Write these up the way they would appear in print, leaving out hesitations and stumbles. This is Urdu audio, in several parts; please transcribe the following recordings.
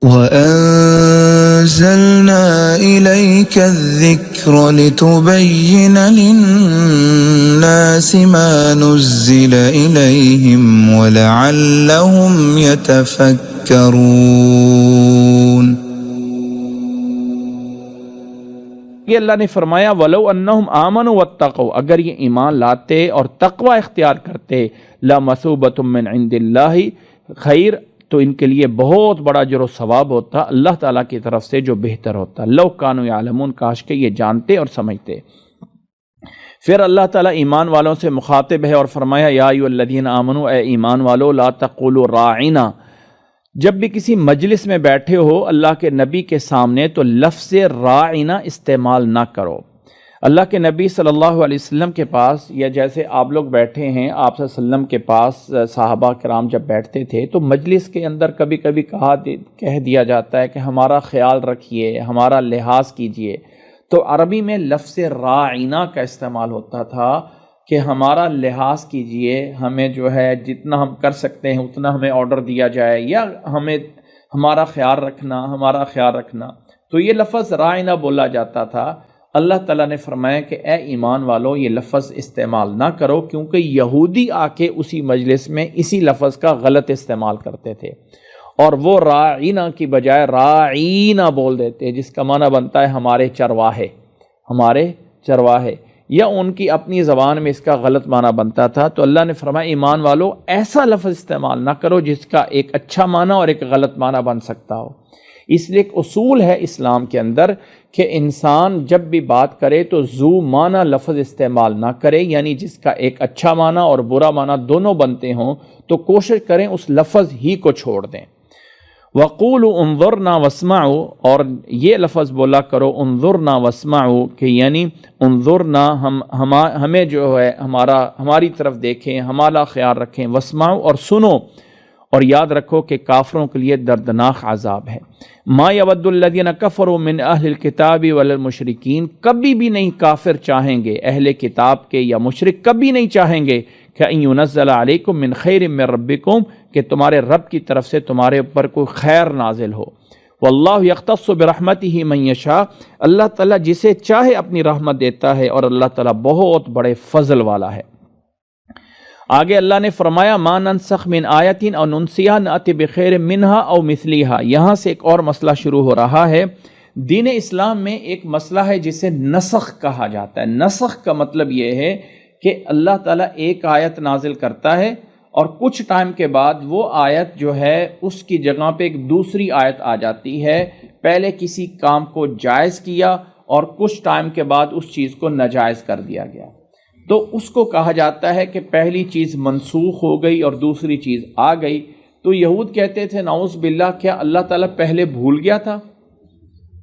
وَأَنزَلْنَا إِلَيْكَ الذِّكْرَ لِتُبَيِّنَ لِلنَّاسِ مَا نُزِّلَ إِلَيْهِمْ وَلَعَلَّهُمْ يَتَفَكَّرُونَ۔ یہ اللہ نے فرمایا وَلَوْ أَنَّهُمْ آمَنُوا وَاتَّقَوْا، اگر یہ ایمان لاتے اور تقوی اختیار کرتے، لَمَثُوبَةٌ مِّنْ عِندِ اللَّهِ خیر، تو ان کے لیے بہت بڑا اجر و ثواب ہوتا اللہ تعالیٰ کی طرف سے جو بہتر ہوتا۔ لَوْ كَانُوا يَعْلَمُونَ، کاش کہ یہ جانتے اور سمجھتے۔ پھر اللہ تعالیٰ ایمان والوں سے مخاطب ہے اور فرمایا یا ایھا الذین آمنوا، اے ایمان والو، لا تقولوا راعنا، جب بھی کسی مجلس میں بیٹھے ہو اللہ کے نبی کے سامنے تو لفظ راعنا استعمال نہ کرو۔ اللہ کے نبی صلی اللہ علیہ وسلم کے پاس، یا جیسے آپ لوگ بیٹھے ہیں، آپ صلی اللہ علیہ وسلم کے پاس صحابہ کرام جب بیٹھتے تھے تو مجلس کے اندر کبھی کبھی کہہ دیا جاتا ہے کہ ہمارا خیال رکھیے، ہمارا لحاظ کیجئے، تو عربی میں لفظ راعنا کا استعمال ہوتا تھا کہ ہمارا لحاظ کیجئے، ہمیں جو ہے جتنا ہم کر سکتے ہیں اتنا ہمیں آرڈر دیا جائے، یا ہمیں ہمارا خیال رکھنا۔ تو یہ لفظ راعنا بولا جاتا تھا۔ اللہ تعالیٰ نے فرمایا کہ اے ایمان والو یہ لفظ استعمال نہ کرو، کیونکہ یہودی آ کے اسی مجلس میں اسی لفظ کا غلط استعمال کرتے تھے، اور وہ راعینا کی بجائے راعینا بول دیتے، جس کا معنی بنتا ہے ہمارے چرواہے، یا ان کی اپنی زبان میں اس کا غلط معنی بنتا تھا۔ تو اللہ نے فرمایا ایمان والو ایسا لفظ استعمال نہ کرو جس کا ایک اچھا معنی اور ایک غلط معنی بن سکتا ہو۔ اس لیے ایک اصول ہے اسلام کے اندر کہ انسان جب بھی بات کرے تو ذو معنی لفظ استعمال نہ کرے، یعنی جس کا ایک اچھا معنی اور برا معنی دونوں بنتے ہوں تو کوشش کریں اس لفظ ہی کو چھوڑ دیں۔ وَقُولُوا انظُرْنَا وَاسْمَعُوا، اور یہ لفظ بولا کرو انظُرْنَا وَاسْمَعُوا کہ یعنی انظُرْنَا ہمیں جو ہے ہماری طرف دیکھیں، ہمارا خیال رکھیں، وَاسْمَعُوا اور سنو، اور یاد رکھو کہ کافروں کے لیے دردناک عذاب ہے۔ ما یود الذین کفروا من اہل الکتاب ولا المشرکین، کبھی بھی نہیں کافر چاہیں گے، اہل کتاب کے یا مشرک کبھی نہیں چاہیں گے کہ ان ینزل علیکم من خیر من ربکم، کہ تمہارے رب کی طرف سے تمہارے اوپر کوئی خیر نازل ہو۔ واللہ یختص برحمتہ من یشاء، اللہ تعالیٰ جسے چاہے اپنی رحمت دیتا ہے، اور اللہ تعالیٰ بہت بڑے فضل والا ہے۔ آگے اللہ نے فرمایا ما ننسخ من آیت او ننسیہا نأتی بخیر منہا او مثلیہا، یہاں سے ایک اور مسئلہ شروع ہو رہا ہے۔ دین اسلام میں ایک مسئلہ ہے جسے نسخ کہا جاتا ہے۔ نسخ کا مطلب یہ ہے کہ اللہ تعالیٰ ایک آیت نازل کرتا ہے اور کچھ ٹائم کے بعد وہ آیت جو ہے اس کی جگہ پہ ایک دوسری آیت آ جاتی ہے۔ پہلے کسی کام کو جائز کیا اور کچھ ٹائم کے بعد اس چیز کو ناجائز کر دیا گیا، تو اس کو کہا جاتا ہے کہ پہلی چیز منسوخ ہو گئی اور دوسری چیز آ گئی۔ تو یہود کہتے تھے نعوذ باللہ کیا اللہ تعالیٰ پہلے بھول گیا تھا؟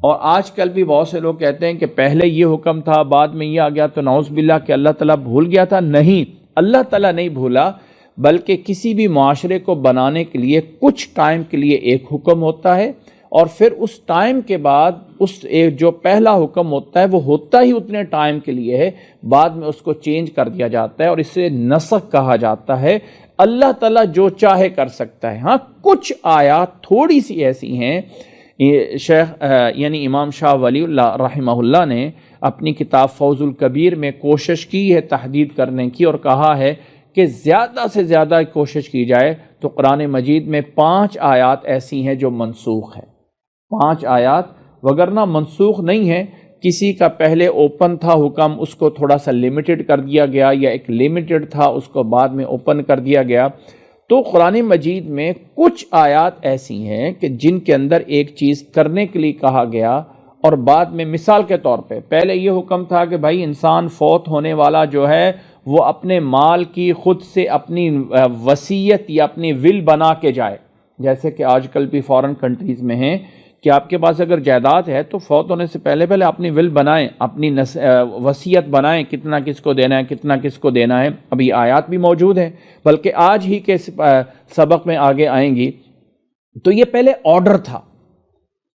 اور آج کل بھی بہت سے لوگ کہتے ہیں کہ پہلے یہ حکم تھا بعد میں یہ آ گیا، تو نعوذ باللہ کہ اللہ تعالیٰ بھول گیا تھا۔ نہیں، اللہ تعالیٰ نہیں بھولا، بلکہ کسی بھی معاشرے کو بنانے کے لیے کچھ ٹائم کے لیے ایک حکم ہوتا ہے، اور پھر اس ٹائم کے بعد اس جو پہلا حکم ہوتا ہے وہ ہوتا ہی اتنے ٹائم کے لیے ہے، بعد میں اس کو چینج کر دیا جاتا ہے، اور اسے نسخ کہا جاتا ہے۔ اللہ تعالیٰ جو چاہے کر سکتا ہے۔ ہاں کچھ آیات تھوڑی سی ایسی ہیں، شیخ یعنی امام شاہ ولی اللہ رحمہ اللہ نے اپنی کتاب فوز الکبیر میں کوشش کی ہے تحدید کرنے کی، اور کہا ہے کہ زیادہ سے زیادہ کوشش کی جائے تو قرآن مجید میں 5 آیات ایسی ہیں جو منسوخ ہیں، 5 آیات، وگرنہ منسوخ نہیں ہے۔ کسی کا پہلے اوپن تھا حکم، اس کو تھوڑا سا لیمیٹڈ کر دیا گیا، یا ایک لیمیٹڈ تھا اس کو بعد میں اوپن کر دیا گیا۔ تو قرآن مجید میں کچھ آیات ایسی ہیں کہ جن کے اندر ایک چیز کرنے کے لیے کہا گیا، اور بعد میں مثال کے طور پہ پہلے یہ حکم تھا کہ بھائی انسان فوت ہونے والا جو ہے وہ اپنے مال کی خود سے اپنی وصیت یا اپنی ول بنا کے جائے، جیسے کہ آج کل بھی فارن کنٹریز میں ہیں کہ آپ کے پاس اگر جائیداد ہے تو فوت ہونے سے پہلے اپنی ول بنائیں، اپنی وصیت بنائیں، کتنا کس کو دینا ہے، کتنا کس کو دینا ہے۔ ابھی آیات بھی موجود ہیں، بلکہ آج ہی کے سبق میں آگے آئیں گی۔ تو یہ پہلے آرڈر تھا،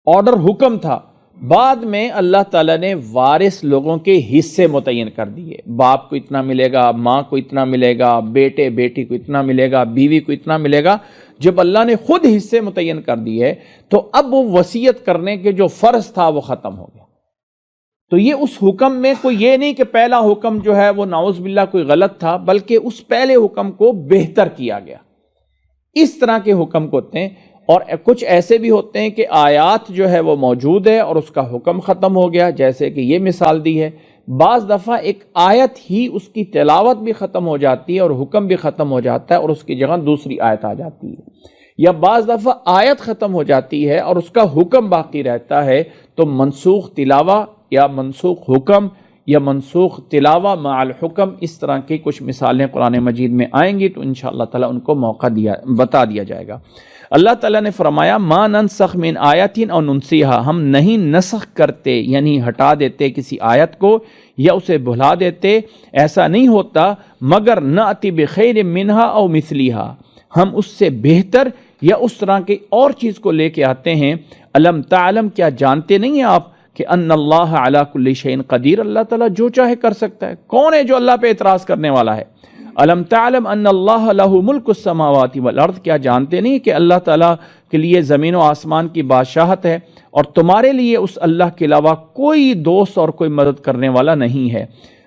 آرڈر حکم تھا، بعد میں اللہ تعالیٰ نے وارث لوگوں کے حصے متعین کر دیے، باپ کو اتنا ملے گا، ماں کو اتنا ملے گا، بیٹے بیٹی کو اتنا ملے گا، بیوی کو اتنا ملے گا۔ جب اللہ نے خود حصے متعین کر دیے تو اب وہ وصیت کرنے کے جو فرض تھا وہ ختم ہو گیا۔ تو یہ اس حکم میں کوئی یہ نہیں کہ پہلا حکم جو ہے وہ نعوذ باللہ کوئی غلط تھا، بلکہ اس پہلے حکم کو بہتر کیا گیا۔ اس طرح کے حکم کو ہوتے ہیں، اور کچھ ایسے بھی ہوتے ہیں کہ آیات جو ہے وہ موجود ہے اور اس کا حکم ختم ہو گیا، جیسے کہ یہ مثال دی ہے۔ بعض دفعہ ایک آیت ہی اس کی تلاوت بھی ختم ہو جاتی ہے اور حکم بھی ختم ہو جاتا ہے اور اس کی جگہ دوسری آیت آ جاتی ہے، یا بعض دفعہ آیت ختم ہو جاتی ہے اور اس کا حکم باقی رہتا ہے، تو منسوخ تلاوہ یا منسوخ حکم یا منسوخ تلاوہ مع الحکم، اس طرح کی کچھ مثالیں قرآن مجید میں آئیں گی تو انشاءاللہ تعالیٰ ان کو موقع بتا دیا جائے گا۔ اللہ تعالیٰ نے فرمایا ما ننسخ من آیت او ننسیہا، ہم نہیں نسخ کرتے یعنی ہٹا دیتے کسی آیت کو یا اسے بھلا دیتے، ایسا نہیں ہوتا مگر نأتی بخیر منہا او مثلیہا، ہم اس سے بہتر یا اس طرح کی اور چیز کو لے کے آتے ہیں۔ الم تعلم، کیا جانتے نہیں ہیں آپ کہ ان اللہ علی کل شیء قدیر، اللہ تعالیٰ جو چاہے کر سکتا ہے، کون ہے جو اللہ پہ اعتراض کرنے والا ہے؟ الم تعلم ان اللہ لہ ملک السماوات والارض، کیا جانتے نہیں کہ اللہ تعالیٰ کے لیے زمین و آسمان کی بادشاہت ہے اور تمہارے لیے اس اللہ کے علاوہ کوئی دوست اور کوئی مدد کرنے والا نہیں ہے۔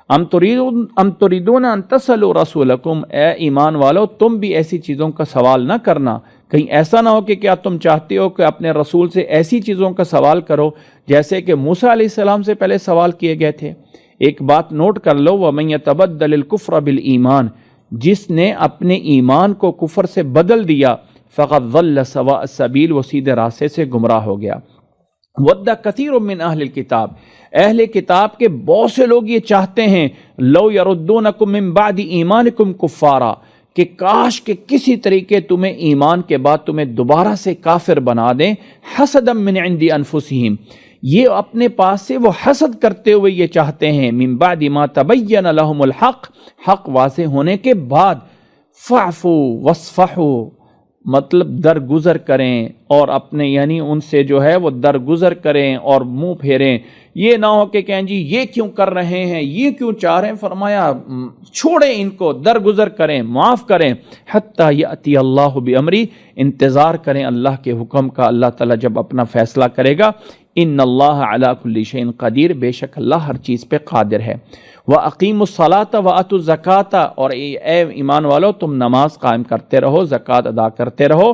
ام تريدون ان تسألوا رسولکم، اے ایمان والو تم بھی ایسی چیزوں کا سوال نہ کرنا، کہیں ایسا نہ ہو کہ کیا تم چاہتے ہو کہ اپنے رسول سے ایسی چیزوں کا سوال کرو جیسے کہ موسیٰ علیہ السلام سے پہلے سوال کیے گئے تھے۔ ایک بات نوٹ کر لو، وَمَن يَتَبَدَّلِ الْكُفْرَ بِالْإِيمَانِ، جس نے اپنے ایمان کو کفر سے بدل دیا، فَقَدْ ضَلَّ سَوَاءَ السَّبِيلِ، وہ سیدھے راستے سے گمراہ ہو گیا۔ وَدَّ كَثِيرٌ مِّنْ أَهْلِ الْكِتَابِ، اہل کتاب کے بہت سے لوگ یہ چاہتے ہیں، لَوْ يَرُدُّونَكُم مِّن بَعْدِ إِيمَانِكُمْ كُفَّارًا، کہ کاش کہ کسی طریقے تمہیں ایمان کے بعد تمہیں دوبارہ سے کافر بنا دیں، حَسَدًا مِّنْ عِندِ أَنفُسِهِمْ، یہ اپنے پاس سے وہ حسد کرتے ہوئے یہ چاہتے ہیں، من بعد ما تبین لهم الحق، حق واضح ہونے کے بعد، فاعفوا واصفحوا، مطلب درگزر کریں اور اپنے یعنی ان سے جو ہے وہ درگزر کریں اور منہ پھیریں، یہ نہ ہو کہ کہیں جی یہ کیوں کر رہے ہیں، یہ کیوں چاہ رہے ہیں، فرمایا چھوڑیں ان کو، درگزر کریں، معاف کریں، حتی یأتی اللہ بامری، انتظار کریں اللہ کے حکم کا، اللہ تعالیٰ جب اپنا فیصلہ کرے گا۔ ان اللہ علی کل شیء قدیر، بے شک اللہ ہر چیز پہ قادر ہے۔ وَأَقِيمُوا الصَّلَاةَ وَآتُوا الزَّكَاةَ، اور اے ایمان والو تم نماز قائم کرتے رہو، زکوٰۃ ادا کرتے رہو۔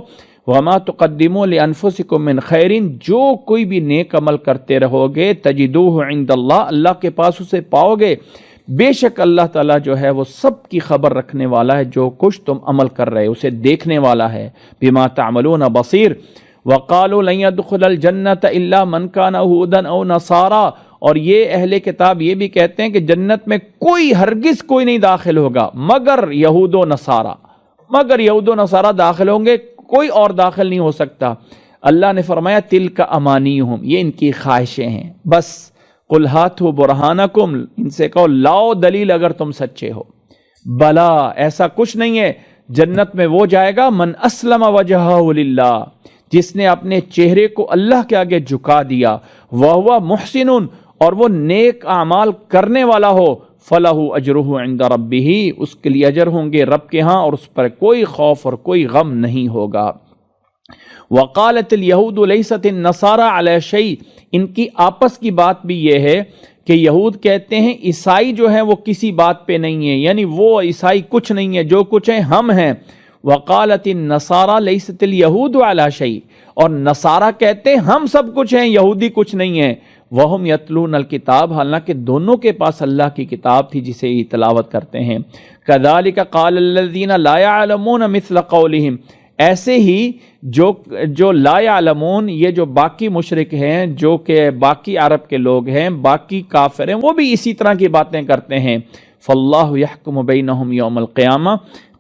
وَمَا تُقَدِّمُوا لِأَنفُسِكُم مِّن خَيْرٍ، جو کوئی بھی نیک عمل کرتے رہو گے، تَجِدُوهُ عِندَ اللَّهِ، اللہ کے پاس اسے پاؤ گے، بے شک اللہ تعالیٰ جو ہے وہ سب کی خبر رکھنے والا ہے، جو کچھ تم عمل کر رہے اسے دیکھنے والا ہے۔ بِمَا تَعْمَلُونَ بَصِيرٌ۔ وَقَالُوا لَن يَدْخُلَ الْجَنَّةَ إِلَّا مَنْ كَانَ هُودًا أَوْ نَصَارَىٰ، اور یہ اہل کتاب یہ بھی کہتے ہیں کہ جنت میں کوئی ہرگز کوئی نہیں داخل ہوگا مگر یہود و نصارہ، مگر یہود و نصارہ داخل ہوں گے، کوئی اور داخل نہیں ہو سکتا۔ اللہ نے فرمایا تِلْكَ أَمَانِيُّهُمْ، یہ ان کی خواہشیں ہیں، بس قُلْ هَاتُوا بُرْهَانَكُمْ، ان سے کہو لاؤ دلیل اگر تم سچے ہو۔ بلا، ایسا کچھ نہیں ہے، جنت میں وہ جائے گا من اسلم وجہہ للہ، جس نے اپنے چہرے کو اللہ کے آگے جھکا دیا، وَهُوَ مُحْسِنٌ، اور وہ نیک اعمال کرنے والا ہو، فَلَهُ أَجْرُهُ عِنْدَ رَبِّهِ، اس کے لیے اجر ہوں گے رب کے ہاں اور اس پر کوئی خوف اور کوئی غم نہیں ہوگا۔ وَقَالَتِ الْيَهُودُ لَيْسَتِ النَّصَارَىٰ عَلَىٰ شَيْءٍ، ان کی آپس کی بات بھی یہ ہے کہ یہود کہتے ہیں عیسائی جو ہیں وہ کسی بات پہ نہیں ہیں، یعنی وہ عیسائی کچھ نہیں ہے، جو کچھ ہیں ہم ہیں۔ وقالت النصارى ليست اليهود على شيء، اور نصارہ کہتے ہیں ہم سب کچھ ہیں، یہودی کچھ نہیں ہیں۔ وهم يتلون الكتاب، حالانکہ دونوں کے پاس اللہ کی کتاب تھی جسے یہ تلاوت کرتے ہیں۔ كذلك قال الذين لا يعلمون مثل قولهم، ایسے ہی جو لا يعلمون، یہ جو باقی مشرک ہیں، جو کہ باقی عرب کے لوگ ہیں، باقی کافر ہیں، وہ بھی اسی طرح کی باتیں کرتے ہیں۔ فاللہ يحكم بينهم يوم القيامة،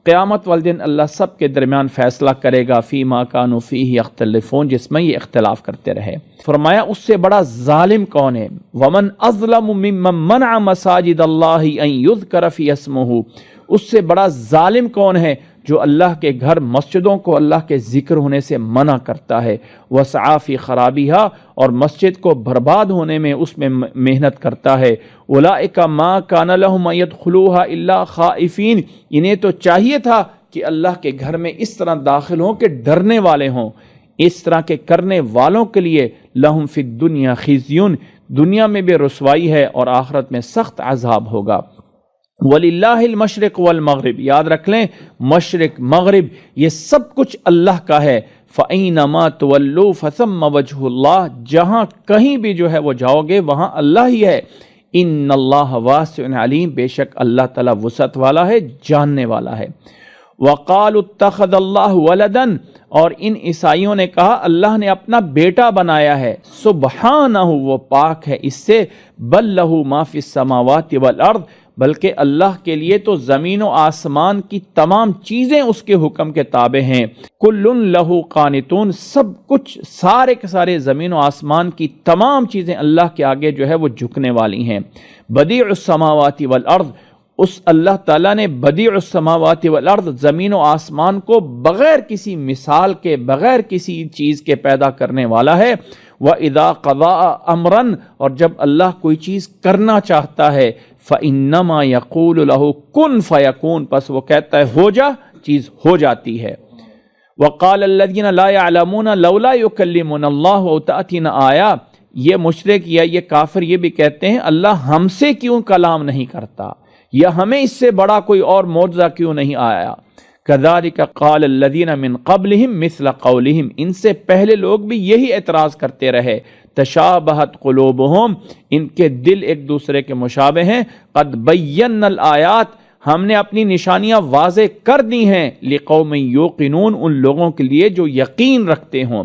قیامت والدن اللہ سب کے درمیان فیصلہ کرے گا، فیما کانوا فیہ یختلفون، جس میں یہ اختلاف کرتے رہے۔ فرمایا اس سے بڑا ظالم کون ہے؟ ومن اظلم ممن منع مساجد اللہ ان یذکر فی اسمہ، اس سے بڑا ظالم کون ہے جو اللہ کے گھر مسجدوں کو اللہ کے ذکر ہونے سے منع کرتا ہے، وسعی فی خرابیہا اور مسجد کو برباد ہونے میں اس میں محنت کرتا ہے، اولئک ما کان لہم ان یدخلوہا الا خائفین، انہیں تو چاہیے تھا کہ اللہ کے گھر میں اس طرح داخل ہوں کہ ڈرنے والے ہوں۔ اس طرح کے کرنے والوں کے لیے لہم فی الدنیا خزیون، دنیا میں بھی رسوائی ہے اور آخرت میں سخت عذاب ہوگا۔ وَلِلَّهِ الْمَشْرِقُ وَالْمَغْرِبِ، یاد رکھ لیں مشرق مغرب یہ سب کچھ اللہ کا ہے۔ فَأَيْنَمَا تُوَلُّوا فَثَمَّ وَجْهُ اللَّهِ، جہاں کہیں بھی جو ہے وہ جاؤ گے وہاں اللہ ہی ہے۔ إِنَّ اللَّهَ وَاسِعٌ عَلِيمٌ، بے شک اللہ تعالیٰ وسعت والا ہے، جاننے والا ہے۔ وَقَالُوا اتَّخَذَ اللَّهُ وَلَدًا، اور ان عیسائیوں نے کہا اللہ نے اپنا بیٹا بنایا ہے، سبحانہ وہ پاک ہے اس سے، بل لہ ما فی السماوات والارض، بلکہ اللہ کے لیے تو زمین و آسمان کی تمام چیزیں اس کے حکم کے تابع ہیں۔ کل لہ قانتون، سب کچھ سارے کے سارے زمین و آسمان کی تمام چیزیں اللہ کے آگے جو ہے وہ جھکنے والی ہیں۔ بدیع السماوات والارض، اس اللہ تعالیٰ نے بدیع السماوات والارض، زمین و آسمان کو بغیر کسی مثال کے، بغیر کسی چیز کے پیدا کرنے والا ہے۔ وَإِذَا قَضَىٰ أَمْرًا، اور جب اللہ کوئی چیز کرنا چاہتا ہے، فَإِنَّمَا يَقُولُ لَهُ كُن فَيَكُونُ، پس وہ کہتا ہے ہو جا، چیز ہو جاتی ہے۔ وَقَالَ الَّذِينَ لَا يَعْلَمُونَ لَوْلَا يُكَلِّمُنَا اللَّهُ أَوْ تَأْتِينَا آیَةٌ، یہ مشرک یا یہ کافر یہ بھی کہتے ہیں اللہ ہم سے کیوں کلام نہیں کرتا، یا ہمیں اس سے بڑا کوئی اور معجزہ کیوں نہیں آیا۔ كَذَلِكَ قَالَ الَّذِينَ مِن قَبْلِهِمْ مِثْلَ قَوْلِهِمْ، ان سے پہلے لوگ بھی یہی اعتراض کرتے رہے۔ تشابہت قلوبہم، ان کے دل ایک دوسرے کے مشابہ ہیں۔ قد بینا الآیات، ہم نے اپنی نشانیاں واضح کر دی ہیں۔ لقوم یوقنون، ان لوگوں کے لیے جو یقین رکھتے ہوں۔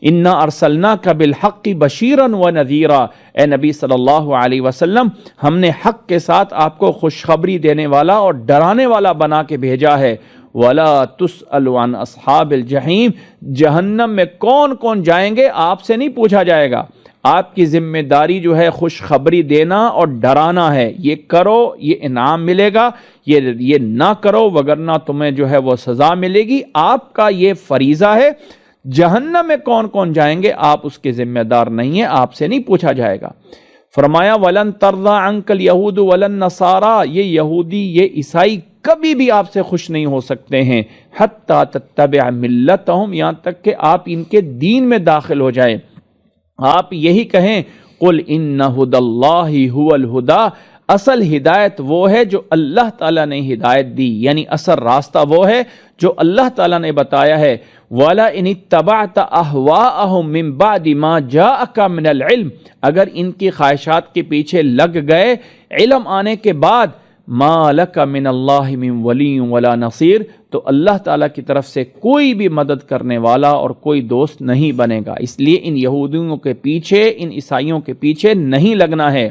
انا ارسلناک بالحق بشیرا ونذیرا، اے نبی صلی اللہ علیہ وسلم ہم نے حق کے ساتھ آپ کو خوشخبری دینے والا اور ڈرانے والا بنا کے بھیجا ہے۔ ولا تسأل عن اصحاب الجحیم، جہنم میں کون کون جائیں گے آپ سے نہیں پوچھا جائے گا۔ آپ کی ذمہ داری جو ہے خوشخبری دینا اور ڈرانا ہے، یہ کرو یہ انعام ملے گا، یہ نہ کرو وگرنہ تمہیں جو ہے وہ سزا ملے گی، آپ کا یہ فریضہ ہے۔ جہنم میں کون کون جائیں گے آپ اس کے ذمہ دار نہیں ہیں، آپ سے نہیں پوچھا جائے گا۔ فرمایا وَلَن تَرْضَىٰ عَنْكَ الْيَهُودُ وَلَا النَّصَارَىٰ، یہ یہودی یہ عیسائی کبھی بھی آپ سے خوش نہیں ہو سکتے ہیں۔ حَتَّىٰ تَتَّبِعَ مِلَّتَهُمْ، یہاں تک کہ آپ ان کے دین میں داخل ہو جائیں۔ آپ یہی کہیں قُلْ إِنَّ هُدَى اللَّهِ هُوَ الْهُدَىٰ، اصل ہدایت وہ ہے جو اللہ تعالیٰ نے ہدایت دی، یعنی اصل راستہ وہ ہے جو اللہ تعالیٰ نے بتایا ہے۔ وَلَئِنِ اتَّبَعْتَ أَهْوَاءَهُم مِّن بَعْدِ مَا جَاءَكَ مِنَ الْعِلْمِ، اگر ان کی خواہشات کے پیچھے لگ گئے علم آنے کے بعد، مَا لَكَ مِنَ اللَّهِ مِن وَلِيٍّ وَلَا نَصِيرٍ، تو اللہ تعالیٰ کی طرف سے کوئی بھی مدد کرنے والا اور کوئی دوست نہیں بنے گا۔ اس لیے ان یہودیوں کے پیچھے، ان عیسائیوں کے پیچھے نہیں لگنا ہے۔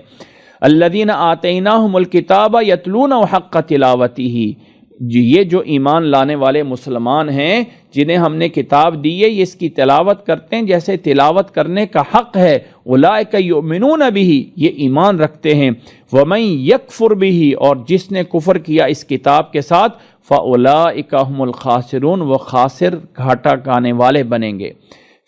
الذین آتیناہم الکتاب یتلون حق تلاوتہ، یہ جو ایمان لانے والے مسلمان ہیں جنہیں ہم نے کتاب دی ہے، یہ اس کی تلاوت کرتے ہیں جیسے تلاوت کرنے کا حق ہے۔ اولئک یؤمنون بہ، یہ ایمان رکھتے ہیں۔ ومن یکفر بہ، اور جس نے کفر کیا اس کتاب کے ساتھ، فاولئک هم الخاسرون، وہ خاسر گھاٹا گانے والے بنیں گے۔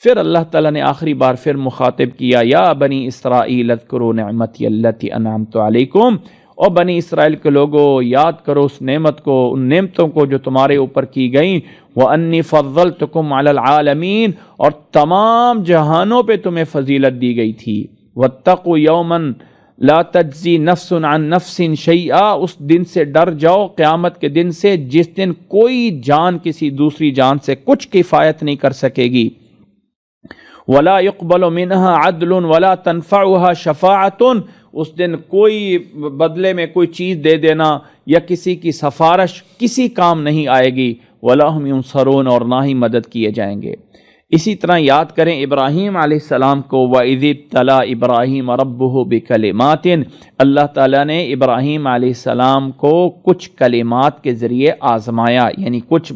پھر اللہ تعالیٰ نے آخری بار پھر مخاطب کیا، یا بنی اسرائیل اذکروا نعمتی التی انعمت علیکم، اور بنی اسرائیل کے لوگوں یاد کرو اس نعمت کو، ان نعمتوں کو جو تمہارے اوپر کی گئیں۔ وَأَنِّي فَضَّلْتُكُمْ عَلَى الْعَالَمِينَ، اور تمام جہانوں پہ تمہیں فضیلت دی گئی تھی۔ وَاتَّقُوا يَوْمًا لَا تَجْزِي نَفْسٌ عَن نَفْسٍ شَيْئًا، اس دن سے ڈر جاؤ، قیامت کے دن سے، جس دن کوئی جان کسی دوسری جان سے کچھ کفایت نہیں کر سکے گی۔ وَلَا يُقْبَلُ مِنْهَا عَدْلٌ وَلَا تَنْفَعُهَا شَفَاعَةٌ، اس دن کوئی بدلے میں کوئی چیز دے دینا یا کسی کی سفارش کسی کام نہیں آئے گی۔ وَلَا هُمْ يُنصَرُونَ، اور نہ ہی مدد کیے جائیں گے۔ اسی طرح یاد کریں ابراہیم علیہ السلام کو، وَإِذِ ابْتَلَىٰ إِبْرَاهِيمَ رَبُّهُ بِكَلِمَاتٍ، اللہ تعالیٰ نے ابراہیم علیہ السلام کو کچھ کلمات کے ذریعے آزمایا، یعنی کچھ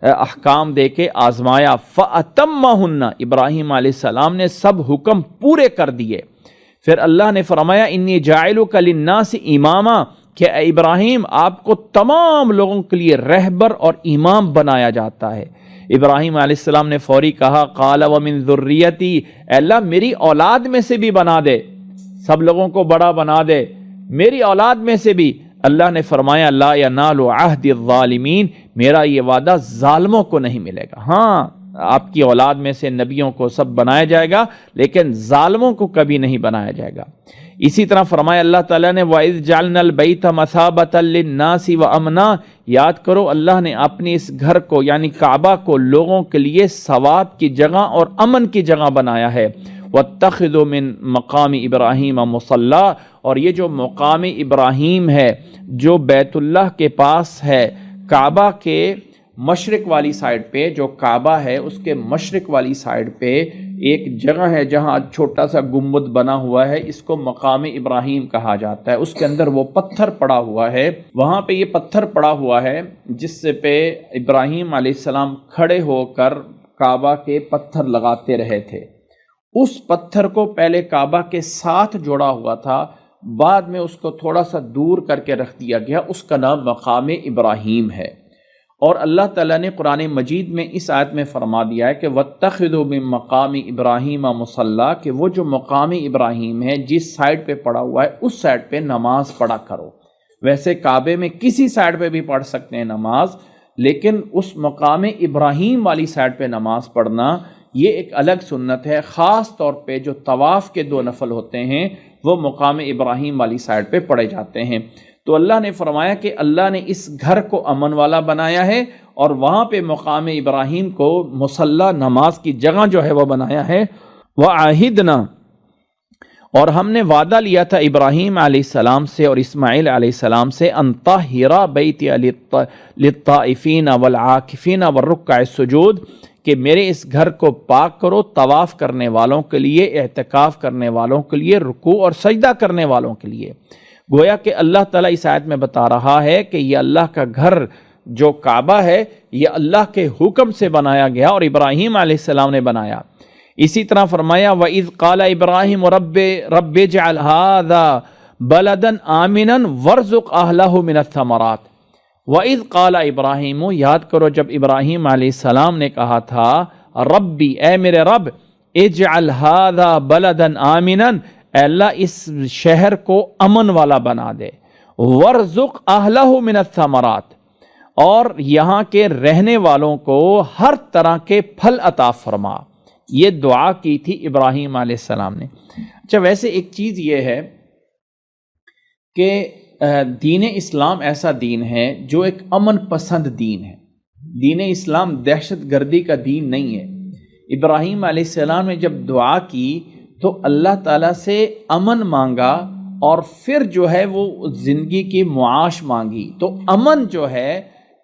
احکام دے کے آزمایا۔ فَأَتَمَّهُنَّ، ابراہیم علیہ السلام نے سب حکم پورے کر دیے۔ پھر اللہ نے فرمایا انی جاعلک للناس اماما، کہ اے ابراہیم آپ کو تمام لوگوں کے لیے رہبر اور امام بنایا جاتا ہے۔ ابراہیم علیہ السلام نے فوری کہا قال ومن ذریتی، اے اللہ میری اولاد میں سے بھی بنا دے، سب لوگوں کو بڑا بنا دے، میری اولاد میں سے بھی۔ اللہ نے فرمایا لا ینال عہد الظالمین، میرا یہ وعدہ ظالموں کو نہیں ملے گا۔ ہاں آپ کی اولاد میں سے نبیوں کو سب بنایا جائے گا، لیکن ظالموں کو کبھی نہیں بنایا جائے گا۔ اسی طرح فرمایا اللہ تعالیٰ نے وَإِذْ جَعَلْنَا الْبَيْتَ مَثَابَةً لِلنَّاسِ وَأَمْنًا، یاد کرو اللہ نے اپنی اس گھر کو یعنی کعبہ کو لوگوں کے لیے ثواب کی جگہ اور امن کی جگہ بنایا ہے۔ وَاتَّخِذُوا مِن مَقَامِ إِبْرَاهِيمَ مُصَلًّى، اور یہ جو مقام ابراہیم ہے جو بیت اللہ کے پاس ہے، کعبہ کے مشرق والی سائڈ پہ، جو کعبہ ہے اس کے مشرق والی سائڈ پہ ایک جگہ ہے جہاں چھوٹا سا گنبد بنا ہوا ہے، اس کو مقام ابراہیم کہا جاتا ہے۔ اس کے اندر وہ پتھر پڑا ہوا ہے، وہاں پہ یہ پتھر پڑا ہوا ہے جس سے پہ ابراہیم علیہ السلام کھڑے ہو کر کعبہ کے پتھر لگاتے رہے تھے۔ اس پتھر کو پہلے کعبہ کے ساتھ جوڑا ہوا تھا، بعد میں اس کو تھوڑا سا دور کر کے رکھ دیا گیا، اس کا نام مقام ابراہیم ہے۔ اور اللہ تعالیٰ نے قرآن مجید میں اس آیت میں فرما دیا ہے کہ وَاتَّخِذُوا مِن مَقَامِ إِبْرَاهِيمَ مُصَلًّى، کہ وہ جو مقام ابراہیم ہے جس سائڈ پہ پڑا ہوا ہے اس سائڈ پہ نماز پڑھا کرو۔ ویسے کعبے میں کسی سائڈ پہ بھی پڑھ سکتے ہیں نماز، لیکن اس مقام ابراہیم والی سائڈ پہ نماز پڑھنا یہ ایک الگ سنت ہے۔ خاص طور پہ جو طواف کے 2 نفل ہوتے ہیں وہ مقام ابراہیم والی سائڈ پہ پڑھے جاتے ہیں۔ تو اللہ نے فرمایا کہ اللہ نے اس گھر کو امن والا بنایا ہے اور وہاں پہ مقام ابراہیم کو مصلی نماز کی جگہ جو ہے وہ بنایا ہے۔ وَعَهِدْنَا، اور ہم نے وعدہ لیا تھا ابراہیم علیہ السلام سے اور اسماعیل علیہ السلام سے ان طَهِّرَ بَيْتِيَ لِلطَّائِفِينَ وَالْعَاكِفِينَ وَالرُّكَّعِ السُّجُودِ، کہ میرے اس گھر کو پاک کرو طواف کرنے والوں کے لیے، اعتکاف کرنے والوں کے لیے، رکوع اور سجدہ کرنے والوں کے لیے۔ گویا کہ اللہ تعالیٰ اس آیت میں بتا رہا ہے کہ یہ اللہ کا گھر جو کعبہ ہے یہ اللہ کے حکم سے بنایا گیا اور ابراہیم علیہ السلام نے بنایا۔ اسی طرح فرمایا وَإِذْ قَالَ إِبْرَاهِيمُ رَبِّ اجْعَلْ هَٰذَا بَلَدًا آمِنًا وَارْزُقْ أَهْلَهُ مِنَ الثَّمَرَاتِ۔ وَإِذْ قَالَ إِبْرَاهِيمُ، یاد کرو جب ابراہیم علیہ السلام نے کہا تھا ربی، اے میرے رب، اجعل هَٰذَا بَلَدًا آمِنًا، اے اللہ اس شہر کو امن والا بنا دے، وَارْزُقْ أَهْلَهُ مِنَ الثَّمَرَاتِ، اور یہاں کے رہنے والوں کو ہر طرح کے پھل عطا فرما۔ یہ دعا کی تھی ابراہیم علیہ السلام نے۔ اچھا ویسے ایک چیز یہ ہے کہ دین اسلام ایسا دین ہے جو ایک امن پسند دین ہے۔ دین اسلام دہشت گردی کا دین نہیں ہے۔ ابراہیم علیہ السلام نے جب دعا کی تو اللہ تعالیٰ سے امن مانگا اور پھر جو ہے وہ زندگی کی معاش مانگی۔ تو امن جو ہے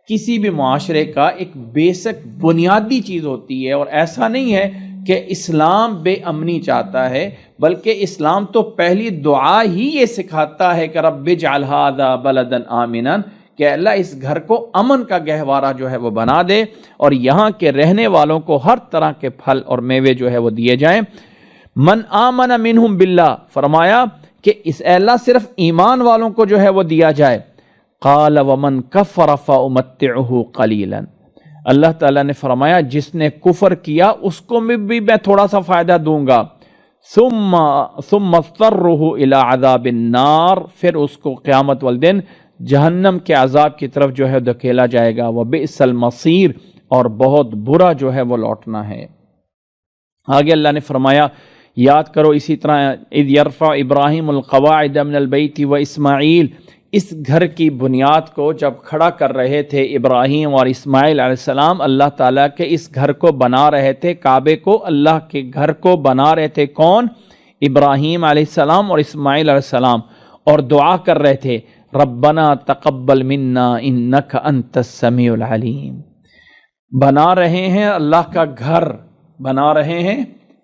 کسی بھی معاشرے کا ایک بیسک بنیادی چیز ہوتی ہے، اور ایسا نہیں ہے کہ اسلام بے امنی چاہتا ہے، بلکہ اسلام تو پہلی دعا ہی یہ سکھاتا ہے کہ رب اجعل ھذا بلدا آمنا، کہ اللہ اس گھر کو امن کا گہوارہ جو ہے وہ بنا دے اور یہاں کے رہنے والوں کو ہر طرح کے پھل اور میوے جو ہے وہ دیے جائیں۔ من آمن منہم باللہ، فرمایا کہ اس اللہ صرف ایمان والوں کو جو ہے وہ دیا جائے۔ قال ومن کفر فامتعہ قلیلا، اللہ تعالیٰ نے فرمایا جس نے کفر کیا اس کو بھی میں تھوڑا سا فائدہ دوں گا۔ ثم اضطرہ الی عذاب النار، پھر اس کو قیامت والدن جہنم کے عذاب کی طرف جو ہے دھکیلا جائے گا۔ وبئس المصیر، اور بہت برا جو ہے وہ لوٹنا ہے۔ آگے اللہ نے فرمایا، یاد کرو اسی طرح اذ یرفع ابراہیم القواعد من البیت و اسماعیل، اس گھر کی بنیاد کو جب کھڑا کر رہے تھے ابراہیم اور اسماعیل علیہ السلام، اللہ تعالیٰ کے اس گھر کو بنا رہے تھے، کعبے کو، اللہ کے گھر کو بنا رہے تھے کون؟ ابراہیم علیہ السلام اور اسماعیل علیہ السلام، اور دعا کر رہے تھے ربنا تقبل منا انک انت السمیع العلیم۔ بنا رہے ہیں اللہ کا گھر، بنا رہے ہیں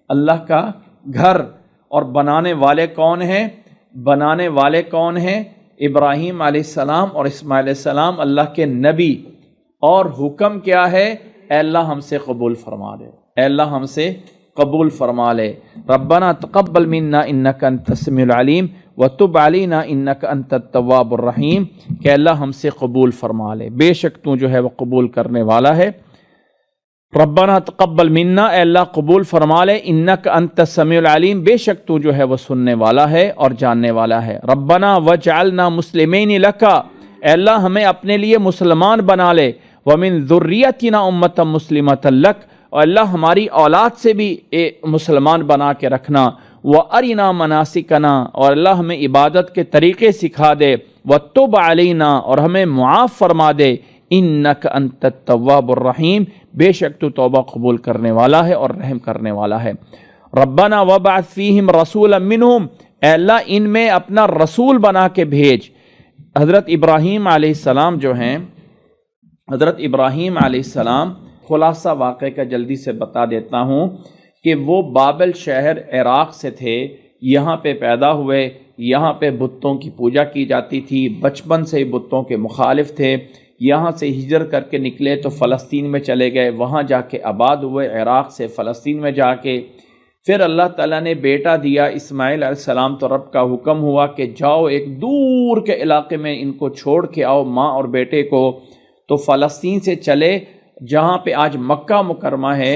اللہ کا گھر، اور بنانے والے کون ہیں؟ بنانے والے کون ہیں؟ ابراہیم علیہ السلام اور اسماعیل علیہ السلام، اللہ کے نبی۔ اور حکم کیا ہے؟ اے اللہ ہم سے قبول فرما لے، اے اللہ ہم سے قبول فرما لے۔ ربنا تقبل منا انک انت السمیع العلیم وَتُبْ عَلَيْنَا إِنَّكَ أَنْتَ التَّوَّابُ الرَّحِيمُ کہ اللہ ہم سے قبول فرما لے، بے شک تو جو ہے وہ قبول کرنے والا ہے۔ ربنا تقبل منا، اے اللہ قبول فرما لے، انک انت السمیع العلیم، بے شک تو جو ہے وہ سننے والا ہے اور جاننے والا ہے۔ ربنا وجعلنا مسلمین لک، اے اللہ ہمیں اپنے لیے مسلمان بنا لے، ومن ذریتنا امۃ مسلمۃ لک، اور اللہ ہماری اولاد سے بھی مسلمان بنا کے رکھنا، وارنا مناسکنا، اور اللہ ہمیں عبادت کے طریقے سکھا دے، وتب علینا، اور ہمیں معاف فرما دے، انک انت التواب الرحیم، بے شک تو توبہ قبول کرنے والا ہے اور رحم کرنے والا ہے۔ ربنا وابعث فیہم رسولا منہم، اے اللہ ان میں اپنا رسول بنا کے بھیج۔ حضرت ابراہیم علیہ السلام جو ہیں، حضرت ابراہیم علیہ السلام، خلاصہ واقعے کا جلدی سے بتا دیتا ہوں کہ وہ بابل شہر عراق سے تھے، یہاں پہ پیدا ہوئے، یہاں پہ بتوں کی پوجا کی جاتی تھی، بچپن سے ہی بتوں کے مخالف تھے، یہاں سے ہجرت کر کے نکلے تو فلسطین میں چلے گئے، وہاں جا کے آباد ہوئے، عراق سے فلسطین میں جا کے پھر اللہ تعالیٰ نے بیٹا دیا اسماعیل علیہ السلام، تو رب کا حکم ہوا کہ جاؤ ایک دور کے علاقے میں ان کو چھوڑ کے آؤ، ماں اور بیٹے کو۔ تو فلسطین سے چلے، جہاں پہ آج مکہ مکرمہ ہے،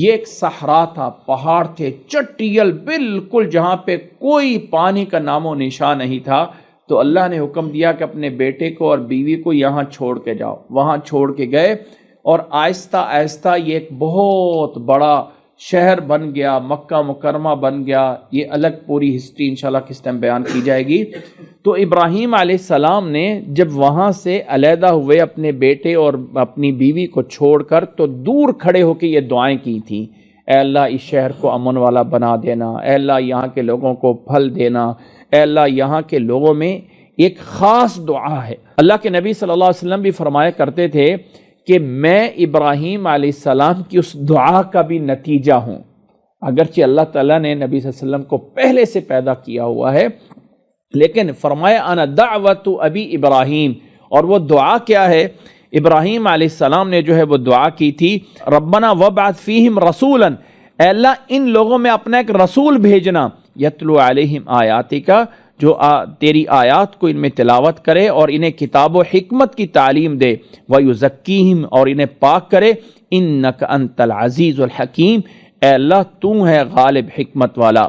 یہ ایک صحرا تھا، پہاڑ تھے چٹیل بالکل، جہاں پہ کوئی پانی کا نام و نشان نہیں تھا۔ تو اللہ نے حکم دیا کہ اپنے بیٹے کو اور بیوی کو یہاں چھوڑ کے جاؤ، وہاں چھوڑ کے گئے، اور آہستہ آہستہ یہ ایک بہت بڑا شہر بن گیا، مکہ مکرمہ بن گیا۔ یہ الگ پوری ہسٹری انشاءاللہ کس ٹائم بیان کی جائے گی۔ تو ابراہیم علیہ السلام نے جب وہاں سے علیحدہ ہوئے اپنے بیٹے اور اپنی بیوی کو چھوڑ کر، تو دور کھڑے ہو کے یہ دعائیں کی تھیں، اے اللہ اس شہر کو امن والا بنا دینا، اے اللہ یہاں کے لوگوں کو پھل دینا، اے اللہ یہاں کے لوگوں میں ایک خاص دعا ہے۔ اللہ کے نبی صلی اللہ علیہ وسلم بھی فرمایا کرتے تھے کہ میں ابراہیم علیہ السلام کی اس دعا کا بھی نتیجہ ہوں، اگرچہ اللہ تعالیٰ نے نبی صلی اللہ علیہ وسلم کو پہلے سے پیدا کیا ہوا ہے، لیکن فرمایا انا دعوت ابی ابراہیم، اور وہ دعا کیا ہے؟ ابراہیم علیہ السلام نے جو ہے وہ دعا کی تھی، ربنا وابعث فیہم رسولا، اے اللہ ان لوگوں میں اپنا ایک رسول بھیجنا، یتلو علیہم آیاتک، جو تیری آیات کو ان میں تلاوت کرے اور انہیں کتاب و حکمت کی تعلیم دے، ویزکیہم، اور انہیں پاک کرے، انک انت العزیز الحکیم، اے اللہ تو ہے غالب حکمت والا۔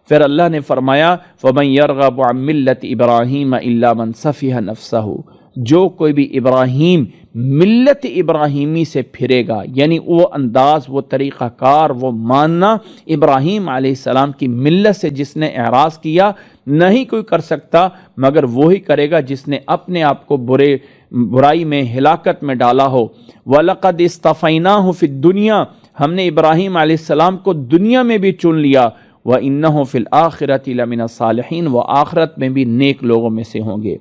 پھر اللہ نے فرمایا فمن یرغب عن ملت ابراہیم الا من سفیہ نفسہ، جو کوئی بھی ابراہیم ملت ابراہیمی سے پھرے گا، یعنی وہ انداز، وہ طریقہ کار، وہ ماننا ابراہیم علیہ السلام کی ملت سے جس نے اعراض کیا، نہیں کوئی کر سکتا مگر وہی کرے گا جس نے اپنے آپ کو برائی میں، ہلاکت میں ڈالا ہو۔ وَلَقَدْ اصْطَفَيْنَاهُ فِي الدُّنْيَا، ہم نے ابراہیم علیہ السلام کو دنیا میں بھی چن لیا، وَإِنَّهُ فِي الْآخِرَةِ لَمِنَ الصَّالِحِينَ، وہ آخرت میں بھی نیک لوگوں میں سے ہوں گے۔